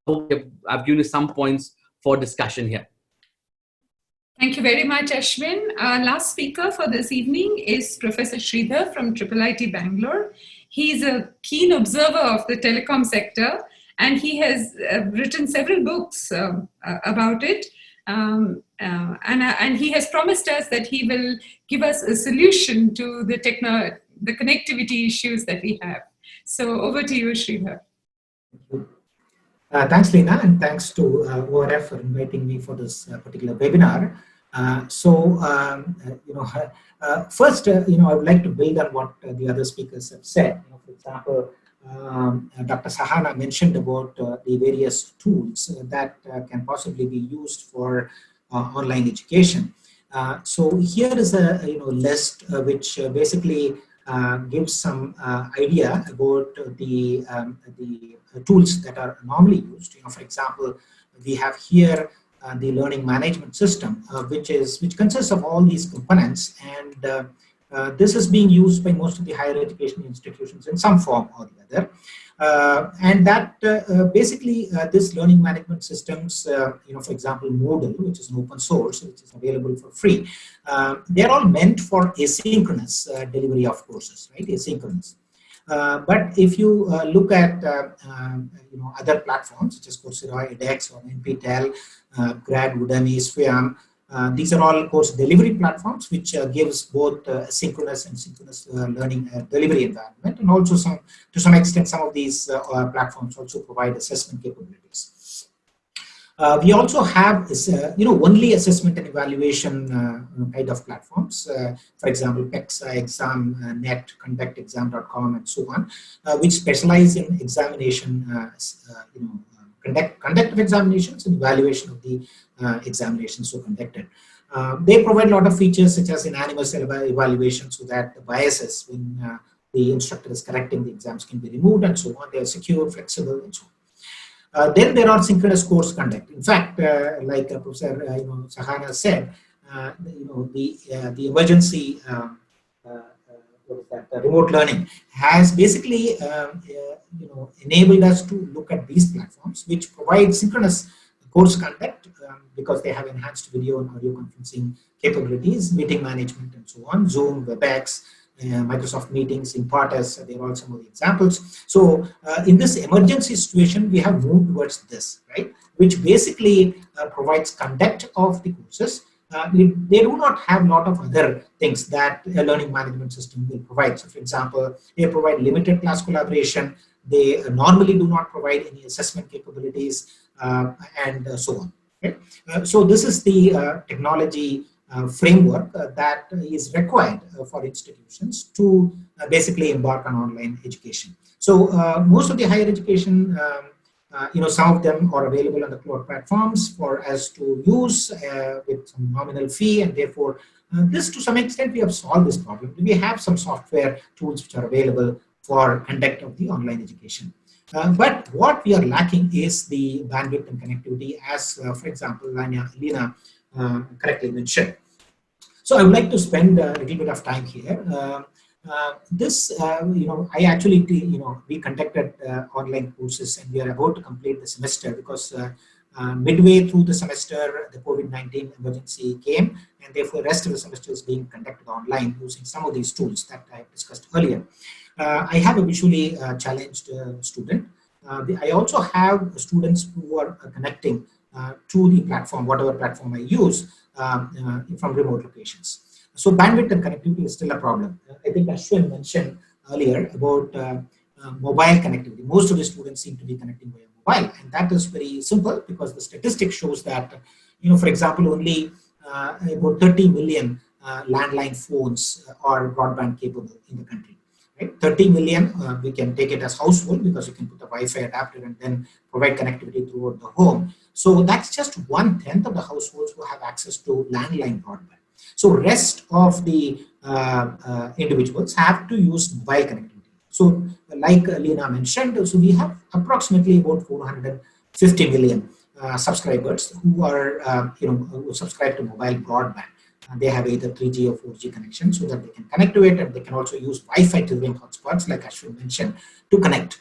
hope I've given you some points for discussion here. Thank you very much, Ashwin. Our last speaker for this evening is Professor Sridhar from IIIT Bangalore. He's a keen observer of the telecom sector, and he has written several books about it. And he has promised us that he will give us a solution to the connectivity issues that we have. So over to you, Sridhar. Thanks, Lina, and thanks to ORF for inviting me for this particular webinar. First, I would like to build on what the other speakers have said. For example, Dr. Sahana mentioned about the various tools that can possibly be used for online education. So here is a list which basically gives some idea about the tools that are normally used. For example, we have here the learning management system, which consists of all these components, and this is being used by most of the higher education institutions in some form or the other. And that basically this learning management systems, for example, Moodle, which is an open source, which is available for free, they're all meant for asynchronous delivery of courses, right? Asynchronous. But if you look at other platforms such as Coursera, edX, or NPTEL, Grad, Udemy, Swayam, these are all course delivery platforms which gives both synchronous and synchronous learning delivery environment, and also to some extent some of these platforms also provide assessment capabilities. We also have only assessment and evaluation kind of platforms, for example, PEXA, Exam.net, ConductExam.com, and so on, which specialize in examination, conduct of examinations and evaluation of the examinations so conducted. They provide a lot of features such as anonymous evaluation, so that the biases when the instructor is correcting the exams can be removed, and so on. They are secure, flexible, and so on. Then there are synchronous course conduct. In fact, like Professor Sahana said, the emergency remote learning has basically enabled us to look at these platforms which provide synchronous course conduct because they have enhanced video and audio conferencing capabilities, meeting management, and so on. Zoom, WebEx, Microsoft Meetings, Impartus, they are all some of the examples. So in this emergency situation, we have moved towards this, right, which basically provides conduct of the courses. They do not have a lot of other things that a learning management system will provide. So for example, they provide limited class collaboration. They normally do not provide any assessment capabilities, and so on. Okay? So this is the technology framework that is required for institutions to basically embark on online education. So most of the higher education, some of them are available on the cloud platforms for us to use with some nominal fee, and therefore this to some extent we have solved this problem. We have some software tools which are available for conduct of the online education. But what we are lacking is the bandwidth and connectivity, as for example, Lina correctly mentioned. So I would like to spend a little bit of time here. I actually, we conducted online courses, and we are about to complete the semester because midway through the semester, the COVID-19 emergency came, and therefore the rest of the semester is being conducted online using some of these tools that I discussed earlier. I have a visually challenged student. I also have students who are connecting to the platform, whatever platform I use, from remote locations. So bandwidth and connectivity is still a problem. I think Ashwin mentioned earlier about mobile connectivity. Most of the students seem to be connecting via mobile, and that is very simple because the statistic shows that, for example, only about 30 million landline phones are broadband capable in the country. Right? 30 million, we can take it as household because you can put a Wi-Fi adapter and then provide connectivity throughout the home. So that's just 1/10 of the households who have access to landline broadband. So rest of the individuals have to use mobile connectivity. So like Lena mentioned, so we have approximately about 450 million subscribers who are, who subscribe to mobile broadband. They have either 3G or 4G connection so that they can connect to it, and they can also use Wi-Fi driven hotspots like Ashwin mentioned to connect.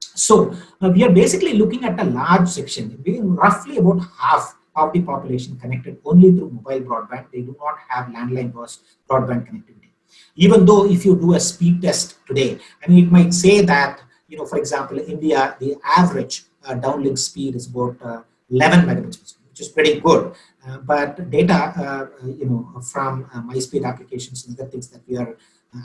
So we are basically looking at a large section, roughly about half of the population connected only through mobile broadband. They do not have landline broadband connectivity. Even though if you do a speed test today, I mean, it might say that, for example, in India, the average downlink speed is about 11 megabits, which is pretty good. But data, from MySpeed applications and other things that we are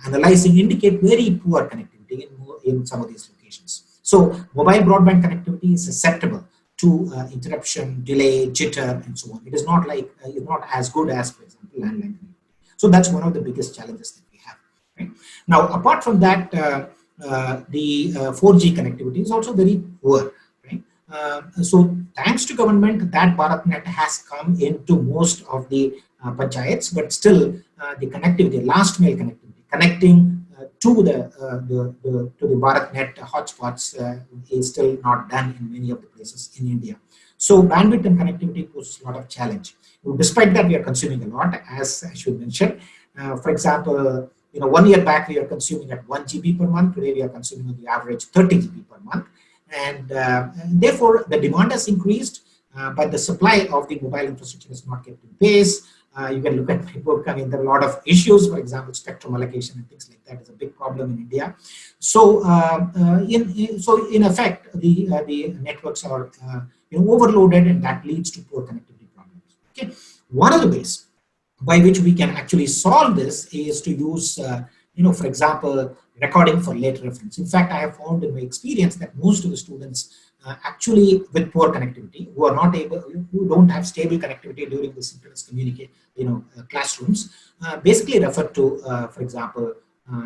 analyzing indicate very poor connectivity in some of these locations. So mobile broadband connectivity is susceptible to interruption, delay, jitter, and so on. It is not like, not as good as, for example, landline connectivity. So that's one of the biggest challenges that we have. Right? Now, apart from that, the 4G connectivity is also very poor. So thanks to government, that BharatNet has come into most of the panchayats, but still the connectivity, last mile connectivity, connecting to the BharatNet hotspots is still not done in many of the places in India. So bandwidth and connectivity poses a lot of challenge. Despite that, we are consuming a lot, as I should mention. For example, 1 year back we are consuming at 1 GB per month. Today we are consuming on the average 30 GB per month. And therefore, the demand has increased, but the supply of the mobile infrastructure is not kept in pace. You can look at my book. I mean, there are a lot of issues. For example, spectrum allocation and things like that is a big problem in India. So, in effect, the networks are overloaded, and that leads to poor connectivity problems. Okay, one of the ways by which we can actually solve this is to use, for example, recording for late reference. In fact, I have found in my experience that most of the students actually with poor connectivity, who are not able, who don't have stable connectivity during the synchronous classrooms, basically refer to, for example,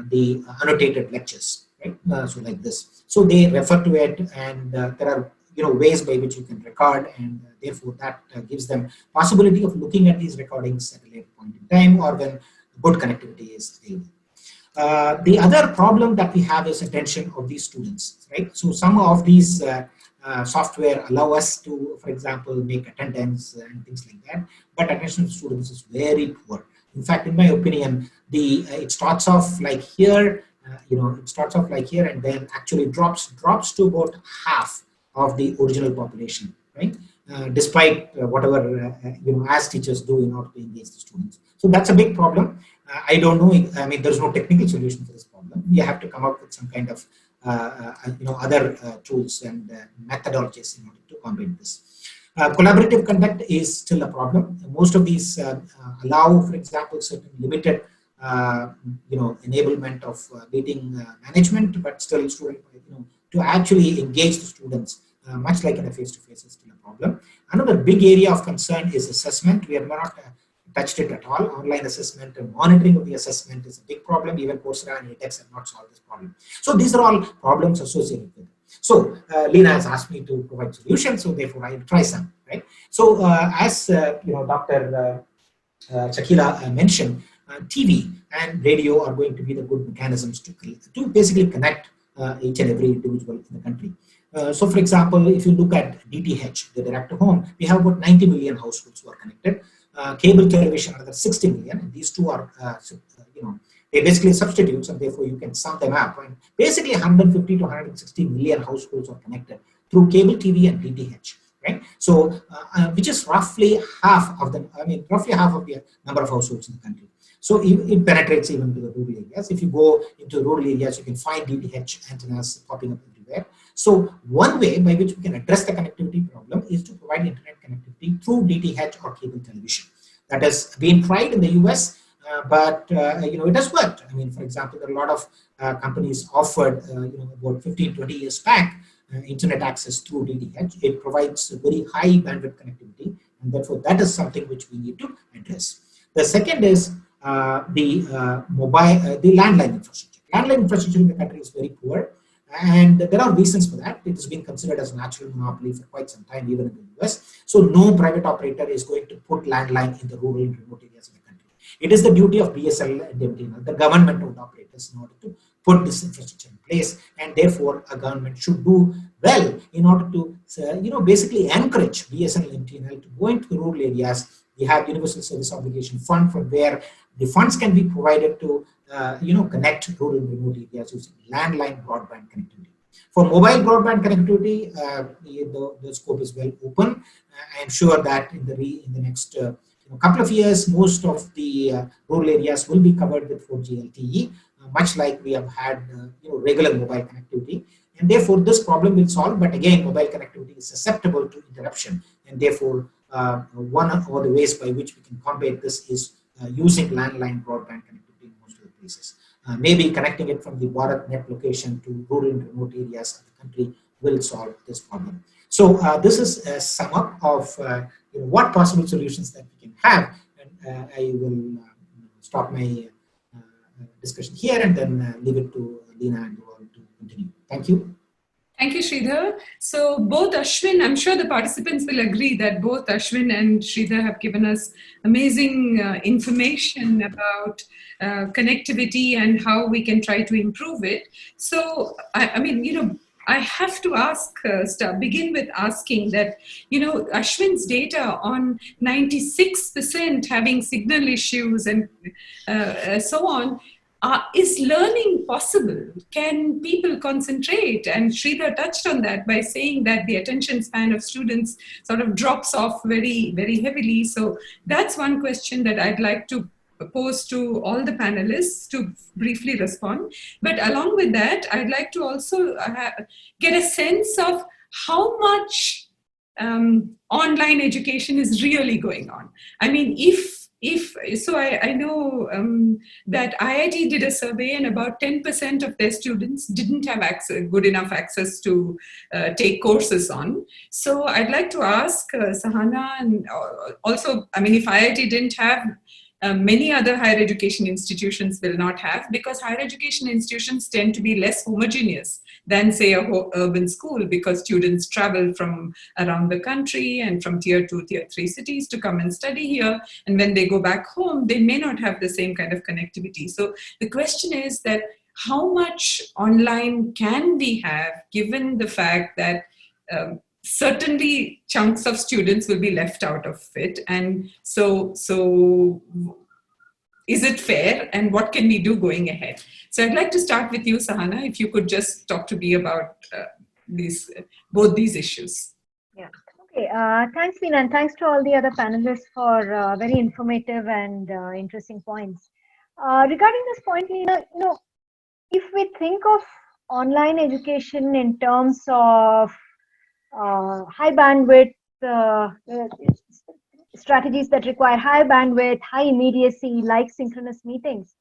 the annotated lectures, right? So like this. So they refer to it, and there are ways by which you can record, and therefore that gives them possibility of looking at these recordings at a later point in time or when good connectivity is available. The other problem that we have is attention of these students, right? So some of these software allow us to, for example, make attendance and things like that, but attention of students is very poor. In fact, in my opinion, it starts off like here, it starts off like here, and then actually drops to about half of the original population, right? Despite whatever as teachers do in order to engage the students. So that's a big problem. I don't know. I mean, there's no technical solution for this problem. We have to come up with some kind of other tools and methodologies in order to combat this. Collaborative conduct is still a problem. Most of these allow, for example, certain limited enablement of meeting management, but still student to actually engage the students, much like in a face-to-face, is still a problem. Another big area of concern is assessment. We have not touched it at all. Online assessment and monitoring of the assessment is a big problem. Even Coursera and edX have not solved this problem. So these are all problems associated with it. So Lena has asked me to provide solutions, so therefore I will try some, right? So as Dr. Shakila mentioned, TV and radio are going to be the good mechanisms to basically connect each and every individual in the country. So for example, if you look at DTH, the direct to home, we have about 90 million households who are connected. Cable television, another 60 million, and these two are, they basically substitutes, and therefore you can sum them up. And basically 150 to 160 million households are connected through cable TV and DTH, right? So, which is roughly half of the, roughly half of the number of households in the country. So it penetrates even to the rural areas. If you go into rural areas, you can find DTH antennas popping up everywhere. So one way by which we can address the connectivity problem is to provide internet connectivity through DTH or cable television. That has been tried in the US. but it has worked. I mean, for example, there are a lot of companies offered, about 15, 20 years back, internet access through DTH. It provides very high bandwidth connectivity, and therefore that is something which we need to address. The second is the landline infrastructure. Landline infrastructure in the country is very poor, and there are reasons for that. It has been considered as a natural monopoly for quite some time, even in the US. So no private operator is going to put landline in the rural and remote areas of the country. It is the duty of BSL and MTNL, the government-owned operators, in order to put this infrastructure in place, and therefore a government should do well in order to, basically encourage BSNL and MTNL to go into the rural areas. We have Universal Service Obligation Fund, from where the funds can be provided to, connect rural and remote areas using landline broadband connectivity. For mobile broadband connectivity, the scope is well open. I am sure that in the next couple of years, most of the rural areas will be covered with 4G LTE, much like we have had regular mobile connectivity. And therefore, this problem will solve. But again, mobile connectivity is susceptible to interruption, and therefore, one of the ways by which we can combat this is using landline broadband connectivity in most of the places. Maybe connecting it from the Bharat net location to rural and remote areas of the country will solve this problem. So this is a sum up of what possible solutions that we can have. And I will stop my discussion here and then leave it to Leena and you all to continue. Thank you. Thank you, Sridhar. So both Ashwin, I'm sure the participants will agree that both Ashwin and Sridhar have given us amazing information about connectivity and how we can try to improve it. So, I have to begin with asking that, Ashwin's data on 96% having signal issues and so on, is learning possible? Can people concentrate? And Sridhar touched on that by saying that the attention span of students sort of drops off very, very heavily. So that's one question that I'd like to pose to all the panelists to briefly respond. But along with that, I'd like to also get a sense of how much online education is really going on. I mean, I know that IIT did a survey, and about 10% of their students didn't have good enough access to take courses on. So I'd like to ask Sahana, and also, if IIT didn't have, many other higher education institutions will not have, because higher education institutions tend to be less homogeneous than, say, a urban school, because students travel from around the country and from tier 2, tier 3 cities to come and study here. And when they go back home, they may not have the same kind of connectivity. So the question is that how much online can we have, given the fact that certainly chunks of students will be left out of it. And so is it fair, and what can we do going ahead? So I'd like to start with you, Sahana, if you could just talk to me about both these issues. Yeah. Okay. Thanks, Leena, and thanks to all the other panelists for very informative and interesting points. Regarding this point, Leena, if we think of online education in terms of high bandwidth strategies that require high bandwidth, high immediacy, like synchronous meetings,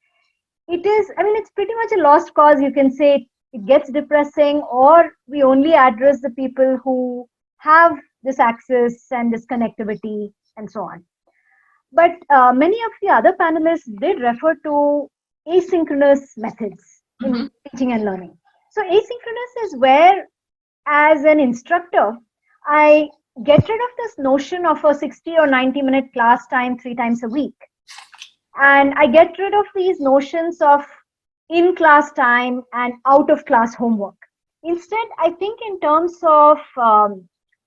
it's pretty much a lost cause. You can say it gets depressing, or we only address the people who have this access and this connectivity and so on. But many of the other panelists did refer to asynchronous methods in teaching and learning. So asynchronous is where, as an instructor, I get rid of this notion of a 60 or 90-minute class time 3 times a week. And I get rid of these notions of in-class time and out-of-class homework. Instead, I think in terms of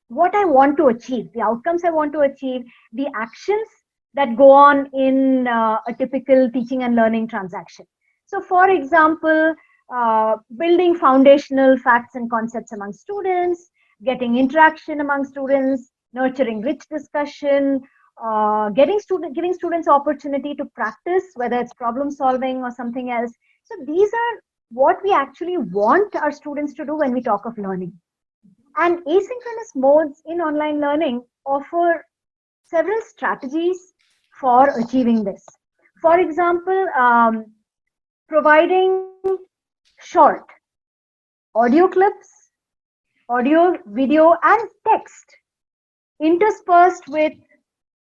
what I want to achieve, the outcomes I want to achieve, the actions that go on in a typical teaching and learning transaction. So, for example, building foundational facts and concepts among students, getting interaction among students, nurturing rich discussion, giving students opportunity to practice, whether it's problem solving or something else. So these are what we actually want our students to do when we talk of learning. And asynchronous modes in online learning offer several strategies for achieving this. For example, providing short audio clips, audio, video, and text interspersed with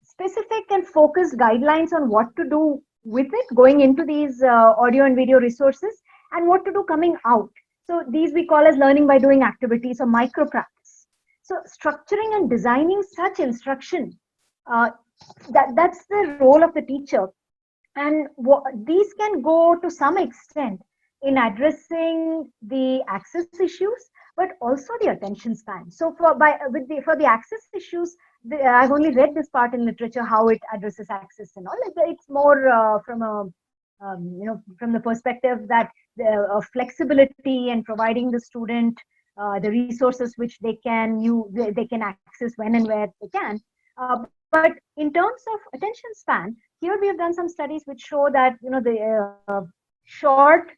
specific and focused guidelines on what to do with it going into these audio and video resources and what to do coming out. So these we call as learning by doing activities or micro practice. So structuring and designing such instruction, that's the role of the teacher. And these can go to some extent in addressing the access issues, but also the attention span. So for the access issues, I've only read this part in literature how it addresses access and all. It's more from a from the perspective that of flexibility and providing the student the resources which they can access when and where they can. But in terms of attention span, here we have done some studies which show that the short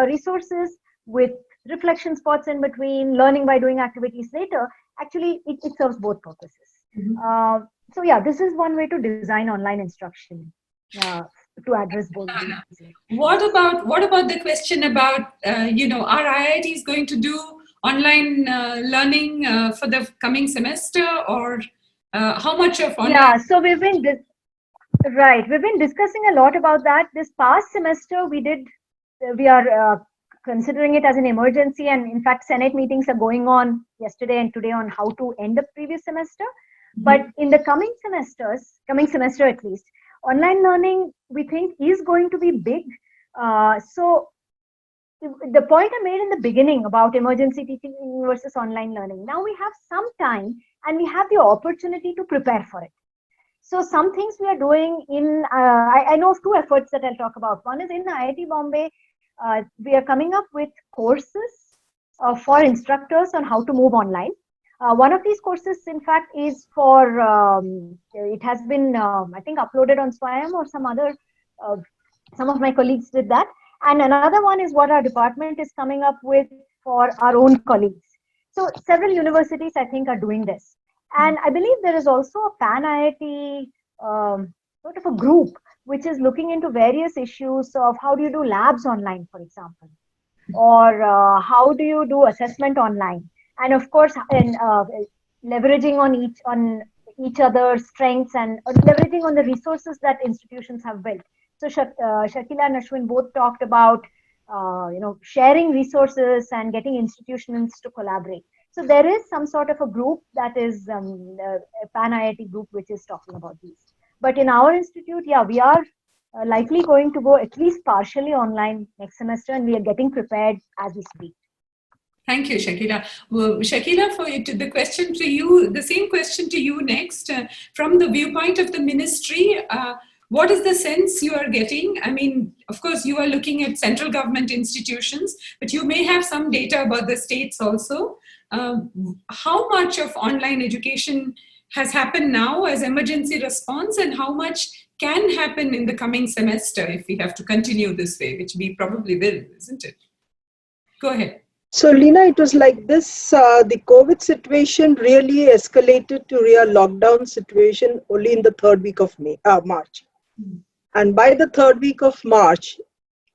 resources with reflection spots in between, learning by doing activities later, actually it serves both purposes. Mm-hmm. So yeah, this is one way to design online instruction to address both. What about the question about are IITs going to do online learning for the coming semester, or how much of online? Yeah, so we've been discussing a lot about that. This past semester we are considering it as an emergency, and in fact Senate meetings are going on yesterday and today on how to end the previous semester. Mm-hmm. But in the coming semester at least, online learning we think is going to be big. So the point I made in the beginning about emergency teaching versus online learning, now we have some time and we have the opportunity to prepare for it. So some things we are doing I know of two efforts that I'll talk about. One is in IIT Bombay. We are coming up with courses for instructors on how to move online. One of these courses, in fact, is for, it has been, I think, uploaded on Swayam or some other, some of my colleagues did that. And another one is what our department is coming up with for our own colleagues. So several universities, I think, are doing this. And I believe there is also a pan-IIT sort of a group which is looking into various issues of how do you do labs online, for example, or how do you do assessment online, and of course, leveraging on each other's strengths and leveraging on the resources that institutions have built. So Shakila and Ashwin both talked about sharing resources and getting institutions to collaborate. So there is some sort of a group that is a pan-IIT group which is talking about these. But in our institute, yeah, we are likely going to go at least partially online next semester, and we are getting prepared as we speak. Thank you, Shakila. Well, Shakila, the question to you, the same question to you next. From the viewpoint of the ministry, what is the sense you are getting? I mean, of course, you are looking at central government institutions, but you may have some data about the states also. How much of online education has happened now as emergency response, and how much can happen in the coming semester if we have to continue this way, which we probably will, isn't it? Go ahead. So, Leena, it was like this, the COVID situation really escalated to real lockdown situation only in the third week of March. Mm-hmm. And by the third week of March,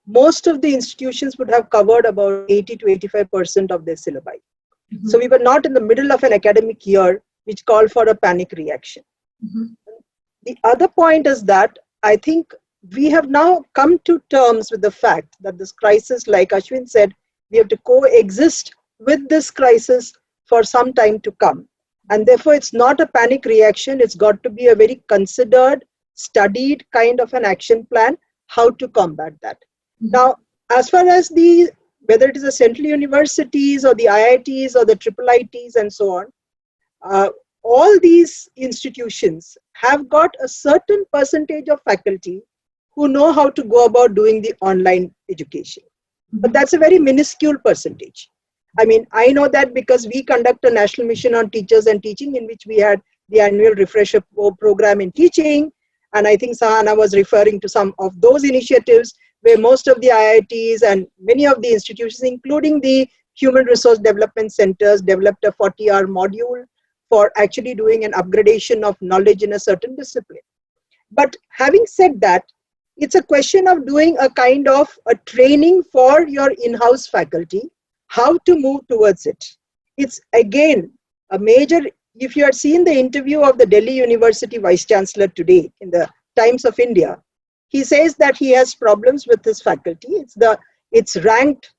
most of the institutions would have covered about 80 to 85% of their syllabi. Mm-hmm. So we were not in the middle of an academic year which called for a panic reaction. Mm-hmm. The other point is that I think we have now come to terms with the fact that this crisis, like Ashwin said, we have to coexist with this crisis for some time to come. And therefore, it's not a panic reaction. It's got to be a very considered, studied kind of an action plan, how to combat that. Mm-hmm. Now, as far as whether it is the central universities or the IITs or the IIITs and so on, all these institutions have got a certain percentage of faculty who know how to go about doing the online education. But that's a very minuscule percentage. I mean, I know that because we conduct a national mission on teachers and teaching, in which we had the annual refresher program in teaching. And I think Sahana was referring to some of those initiatives where most of the IITs and many of the institutions, including the human resource development centers, developed a 40-hour module for actually doing an upgradation of knowledge in a certain discipline. But having said that, it's a question of doing a kind of a training for your in-house faculty, how to move towards it. It's again a major, if you had seen the interview of the Delhi University Vice Chancellor today in the Times of India, he says that he has problems with his faculty. It's ranked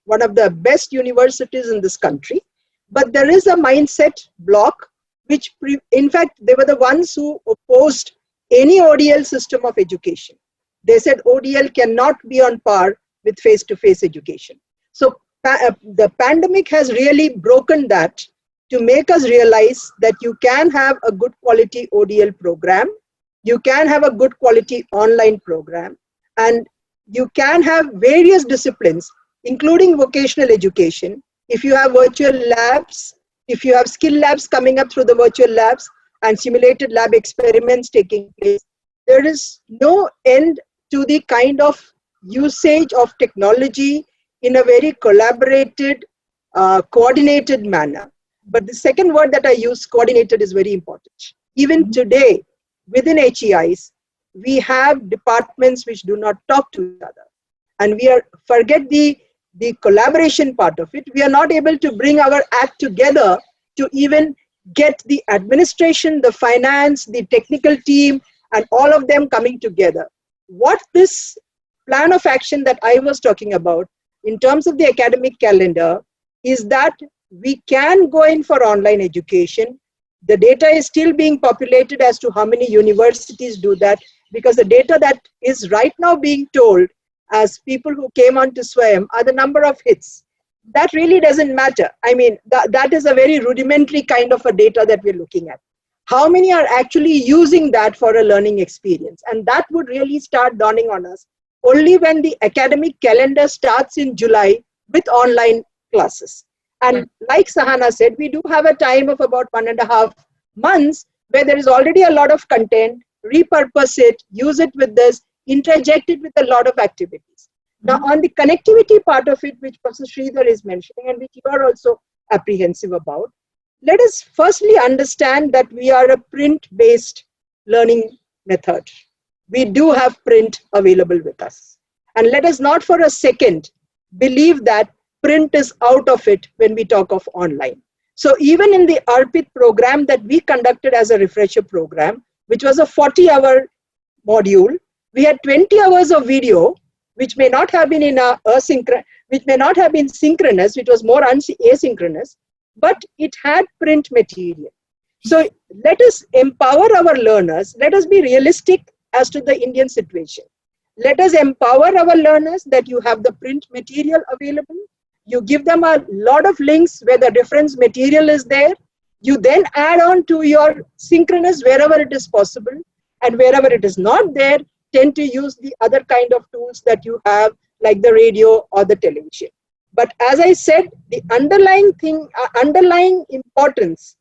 one of the best universities in this country, but there is a mindset block, which in fact, they were the ones who opposed any ODL system of education. They said ODL cannot be on par with face-to-face education. So the pandemic has really broken that to make us realize that you can have a good quality ODL program, you can have a good quality online program, and you can have various disciplines, including vocational education. If you have virtual labs, if you have skill labs coming up through the virtual labs and simulated lab experiments taking place, there is no end to the kind of usage of technology in a very collaborated, coordinated manner. But the second word that I use, coordinated, is very important. Even today, within HEIs, we have departments which do not talk to each other. And forget the collaboration part of it. We are not able to bring our act together to even get the administration, the finance, the technical team, and all of them coming together. What this plan of action that I was talking about in terms of the academic calendar is that we can go in for online education. The data is still being populated as to how many universities do that, because the data that is right now being told as people who came on to Swayam are the number of hits. That really doesn't matter. I mean, that is a very rudimentary kind of a data that we're looking at. How many are actually using that for a learning experience? And that would really start dawning on us only when the academic calendar starts in July with online classes. And like Sahana said, we do have a time of about 1.5 months where there is already a lot of content, repurpose it, use it with this, interject it with a lot of activities. Now, on the connectivity part of it, which Professor Sridhar is mentioning and which you are also apprehensive about, let us firstly understand that we are a print-based learning method. We do have print available with us. And let us not for a second believe that print is out of it when we talk of online. So even in the ARPIT program that we conducted as a refresher program, which was a 40-hour module, we had 20 hours of video, which may not have been which may not have been synchronous, which was more asynchronous, but it had print material. So let us empower our learners. Let us be realistic as to the Indian situation. Let us empower our learners that you have the print material available. You give them a lot of links where the reference material is there. You then add on to your synchronous wherever it is possible, and wherever it is not there, tend to use the other kind of tools that you have, like the radio or the television. But as I said, the underlying importance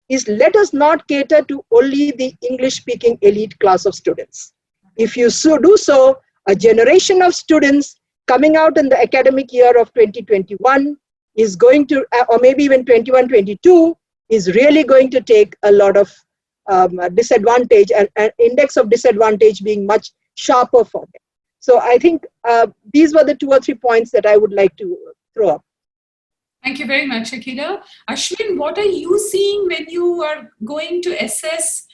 is let us not cater to only the English-speaking elite class of students. If you do so, a generation of students coming out in the academic year of 2021 is going to, or maybe even 21-22, is really going to take a lot of disadvantage, and index of disadvantage being much sharper for them. So I think these were the 2 or 3 points that I would like to throw up. Thank you very much, Akila. Ashwin, what are you seeing when you are going to assess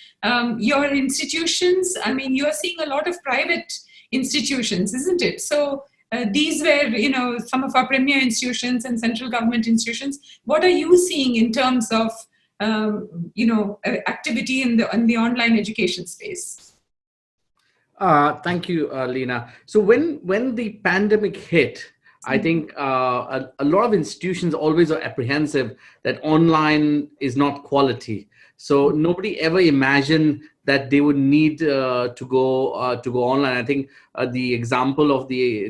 your institutions? I mean, you're seeing a lot of private institutions, isn't it? So these were, some of our premier institutions and central government institutions. What are you seeing in terms of, activity in the online education space? Thank you, Lena. So when the pandemic hit, I think a lot of institutions always are apprehensive that online is not quality. So nobody ever imagined that they would need to go online. I think the example of the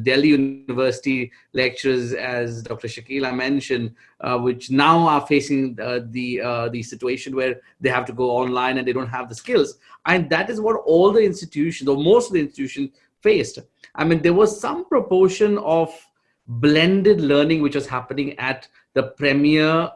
Delhi University lecturers, as Dr. Shakila mentioned, which now are facing the situation where they have to go online and they don't have the skills. And that is what all the institutions, or most of the institutions, faced. I mean, there was some proportion of blended learning which was happening at the premier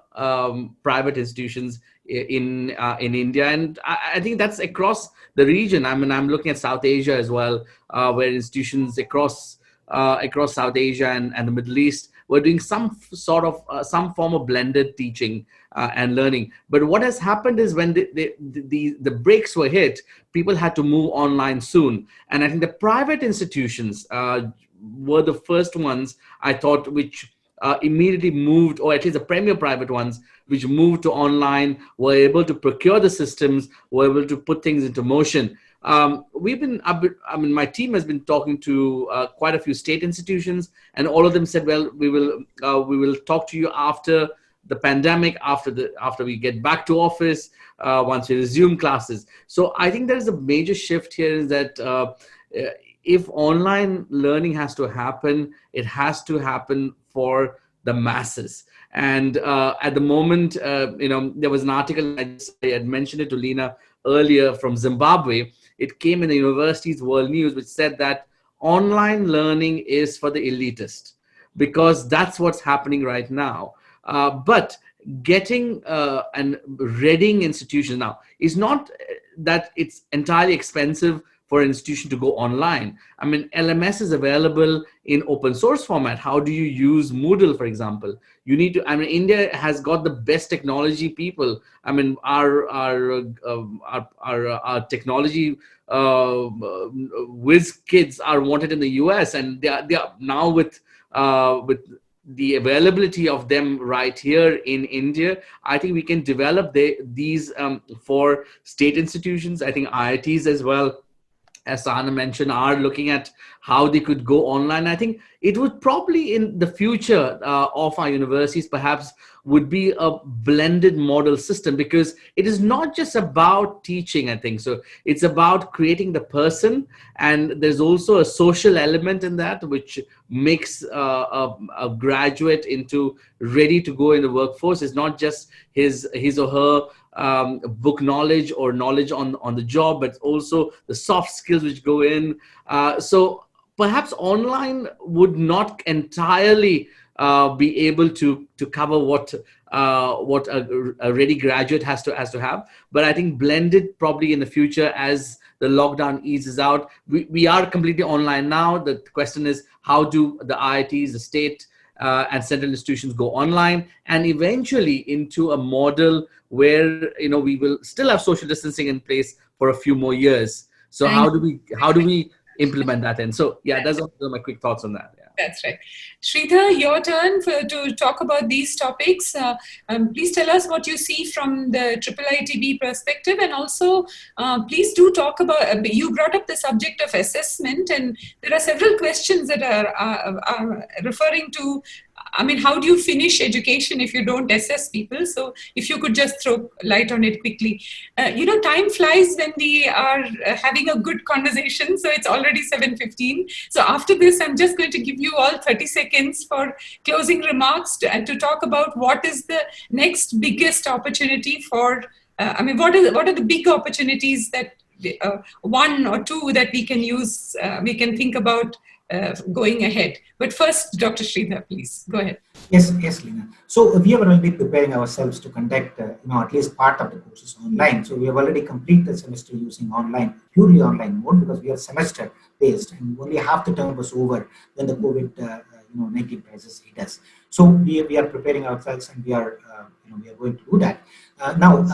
private institutions in India, and I think that's across the region. I mean, I'm looking at South Asia as well, where institutions across South Asia and the Middle East were doing some sort of some form of blended teaching and learning. But what has happened is when the brakes were hit, people had to move online soon, and I think the private institutions were the first ones, I thought, which immediately moved, or at least the premier private ones, which moved to online, were able to procure the systems, were able to put things into motion. My team has been talking to quite a few state institutions, and all of them said, well, we will talk to you after the pandemic, after we get back to office, once we resume classes. So I think there is a major shift here, is that if online learning has to happen, it has to happen for the masses. And at the moment, there was an article, I had mentioned it to Lina earlier, from Zimbabwe. It came in the University's World News, which said that online learning is for the elitist, because that's what's happening right now. But getting and readying institutions now is not that it's entirely expensive for an institution to go online. I mean, LMS is available in open source format. How do you use Moodle, for example? You need to, I mean, India has got the best technology people. I mean, our technology whiz kids are wanted in the US, and they are now with the availability of them right here in India. I think we can develop these for state institutions. I think IITs as well, as Sahana mentioned, are looking at how they could go online. I think it would probably, in the future of our universities, perhaps would be a blended model system, because it is not just about teaching, I think. So it's about creating the person, and there's also a social element in that, which makes a graduate into ready to go in the workforce. It's not just his or her book knowledge or knowledge on the job, but also the soft skills which go in. So perhaps online would not entirely be able to cover what a ready graduate has to have. But I think blended probably in the future, as the lockdown eases out. We are completely online now. The question is, how do the IITs, the state and central institutions go online, and eventually into a model where we will still have social distancing in place for a few more years. So how do we implement that in? So yeah, those are my quick thoughts on that. Yeah. That's right. Sridhar, your turn to talk about these topics. Please tell us what you see from the IIITB perspective, and also please do talk about, you brought up the subject of assessment, and there are several questions that are referring to, I mean, how do you finish education if you don't assess people? So if you could just throw light on it quickly. Time flies when we are having a good conversation. So it's already 7:15. So after this, I'm just going to give you all 30 seconds for closing remarks to talk about what is the next biggest opportunity for, what are the big opportunities that one or two that we can use, we can think about going ahead. But first, Dr. Sridhar, please go ahead. Yes, Lina. So we have already preparing ourselves to conduct, at least part of the courses online. So we have already completed the semester using purely online mode, because we are semester based, and only half the term was over when the COVID-19 crisis hit us. So we are preparing ourselves, and we are going to do that. Now,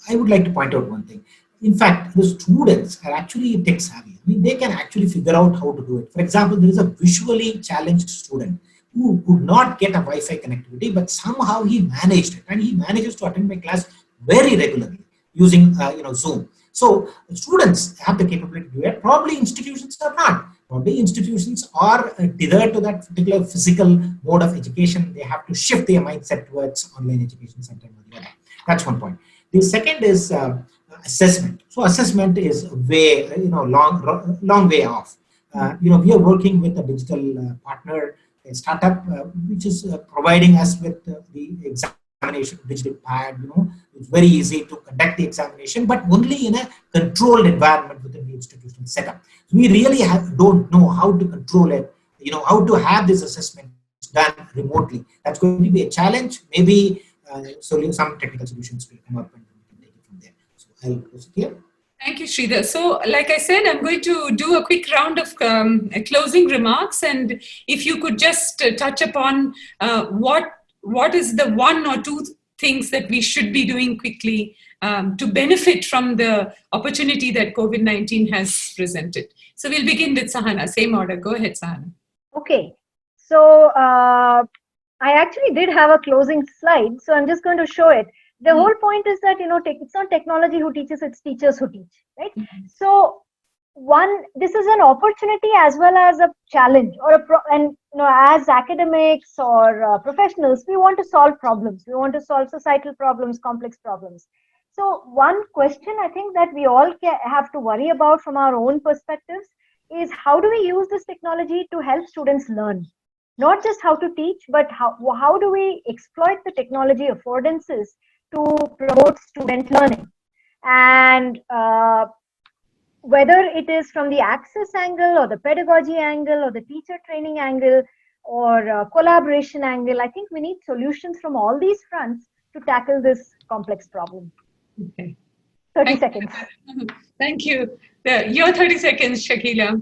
I would like to point out one thing. In fact, the students are actually tech savvy. I mean, they can actually figure out how to do it. For example, there is a visually challenged student who could not get a Wi-Fi connectivity, but somehow he managed it, and he manages to attend my class very regularly using Zoom. So students have the capability to do it. Probably institutions are not. Probably institutions are tethered to that particular physical mode of education. They have to shift their mindset towards online education sometime or the other. That's one point. The second is assessment. So assessment is way, long way off. We are working with a digital partner, a startup, which is providing us with the examination digital pad. It's very easy to conduct the examination, but only in a controlled environment within the institutional setup. So we really don't know how to control it, how to have these assessments done remotely. That's going to be a challenge. Maybe some technical solutions will come up and we can take it from there. So I'll close it here. Thank you, Sridhar. So, like I said, I'm going to do a quick round of closing remarks, and if you could just touch upon what is the one or two things that we should be doing quickly to benefit from the opportunity that COVID-19 has presented. So we'll begin with Sahana. Same order. Go ahead, Sahana. Okay. So I actually did have a closing slide, so I'm just going to show it. The whole point is that, it's not technology who teaches, it's teachers who teach, right? So this is an opportunity as well as a challenge, as academics or professionals, we want to solve problems. We want to solve societal problems, complex problems. So one question I think that we all have to worry about from our own perspectives is, how do we use this technology to help students learn? Not just how to teach, but how do we exploit the technology affordances to promote student learning? And whether it is from the access angle or the pedagogy angle or the teacher training angle or collaboration angle, I think we need solutions from all these fronts to tackle this complex problem. Okay. 30 seconds. Thank you. Your 30 seconds, Shakila.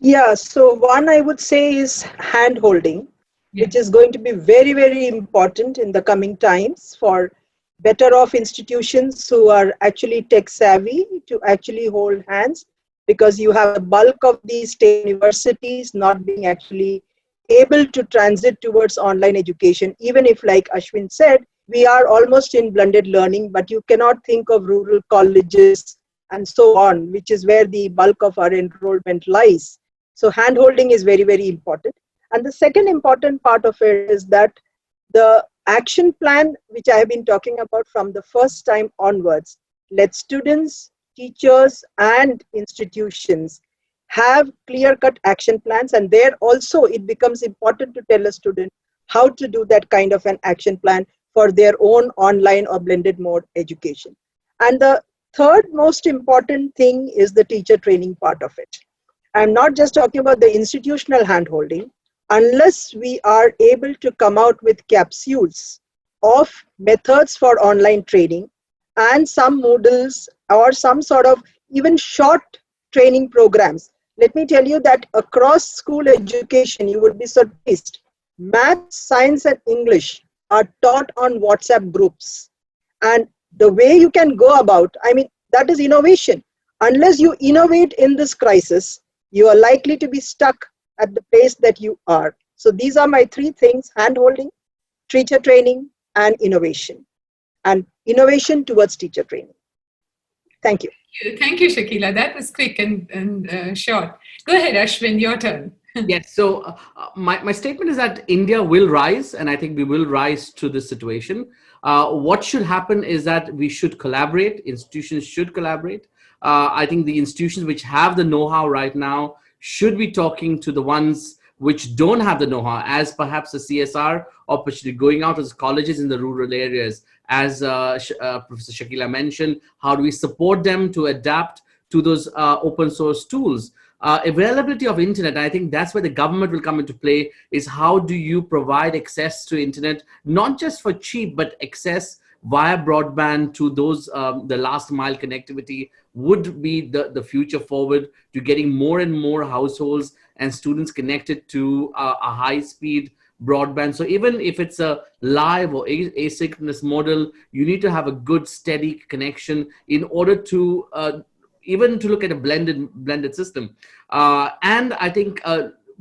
Yeah, so one I would say is hand holding, which is going to be very, very important in the coming times for better off institutions who are actually tech savvy to actually hold hands, because you have the bulk of these state universities not being actually able to transit towards online education. Even if, like Ashwin said, we are almost in blended learning, but you cannot think of rural colleges and so on, which is where the bulk of our enrollment lies. So hand holding is very, very important. And the second important part of it is that the action plan, which I have been talking about from the first time onwards, let students, teachers, and institutions have clear-cut action plans. And there also it becomes important to tell a student how to do that kind of an action plan for their own online or blended mode education. And the third most important thing is the teacher training part of it. I'm not just talking about the institutional handholding. Unless we are able to come out with capsules of methods for online training and some Moodles or some sort of even short training programs. Let me tell you that across school education, you would be surprised. Math, science, and English are taught on WhatsApp groups. And the way you can go about, that is innovation. Unless you innovate in this crisis, you are likely to be stuck at the place that you are. So these are my three things: hand-holding, teacher training, and innovation. And innovation towards teacher training. Thank you. Thank you, Shakila. That was quick and short. Go ahead, Ashwin, your turn. Yes, so my statement is that India will rise, and I think we will rise to this situation. What should happen is that we should collaborate, institutions should collaborate. I think the institutions which have the know-how right now should be talking to the ones which don't have the know-how, as perhaps the CSR opportunity, going out as colleges in the rural areas. As Professor Shakila mentioned, how do we support them to adapt to those open source tools? Availability of internet, I think that's where the government will come into play, is how do you provide access to internet, not just for cheap, but access via broadband to those, the last mile connectivity would be the future forward to getting more and more households and students connected to a high speed broadband. So even if it's a live or asynchronous model, you need to have a good steady connection in order to even to look at a blended system. And I think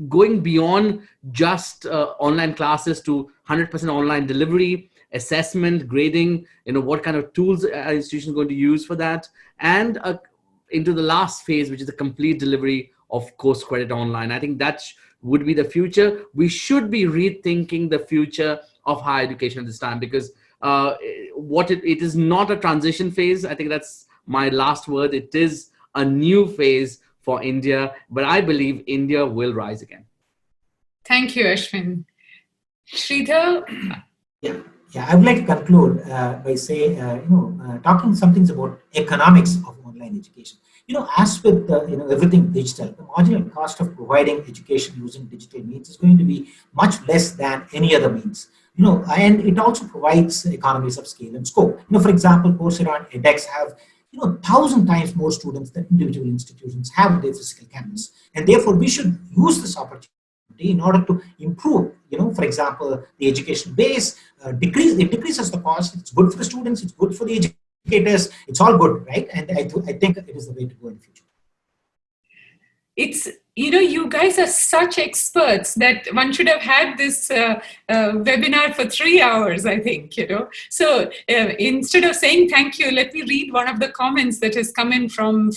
going beyond just online classes to 100% online delivery, assessment, grading, what kind of tools are institutions going to use for that, and into the last phase, which is the complete delivery of course credit online. I think that would be the future. We should be rethinking the future of higher education at this time, because it is not a transition phase. I think that's my last word. It is a new phase for India, but I believe India will rise again. Thank you, Ashwin. Sridhar? Yeah, I would like to conclude by saying, talking some things about economics of online education. as with everything digital, the marginal cost of providing education using digital means is going to be much less than any other means. And it also provides economies of scale and scope. For example, Coursera and edX have 1,000 times more students than individual institutions have in their physical campus, and therefore we should use this opportunity in order to improve, for example, the education base. It decreases the cost. It's good for the students. It's good for the educators. It's all good, right? And I think it is the way to go in the future. It's, you guys are such experts that one should have had this webinar for 3 hours, I think, So instead of saying thank you, let me read one of the comments that has come in from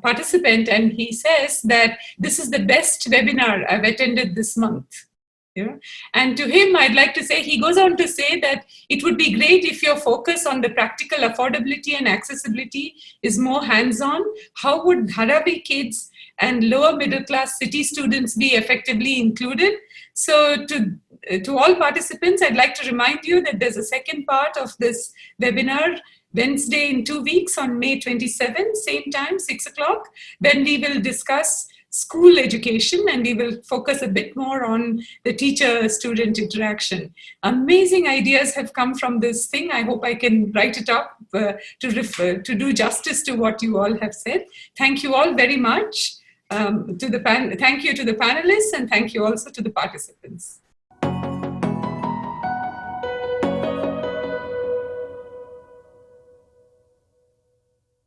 participant, and he says that this is the best webinar I've attended this month. And to him, I'd like to say, he goes on to say that it would be great if your focus on the practical affordability and accessibility is more hands-on. How would Dharavi kids and lower middle class city students be effectively included? So to all participants, I'd like to remind you that there's a second part of this webinar Wednesday in 2 weeks on May 27, same time, 6 o'clock, when we will discuss school education, and we will focus a bit more on the teacher-student interaction. Amazing ideas have come from this thing. I hope I can write it up to do justice to what you all have said. Thank you all very much. Thank you to the panelists, and thank you also to the participants.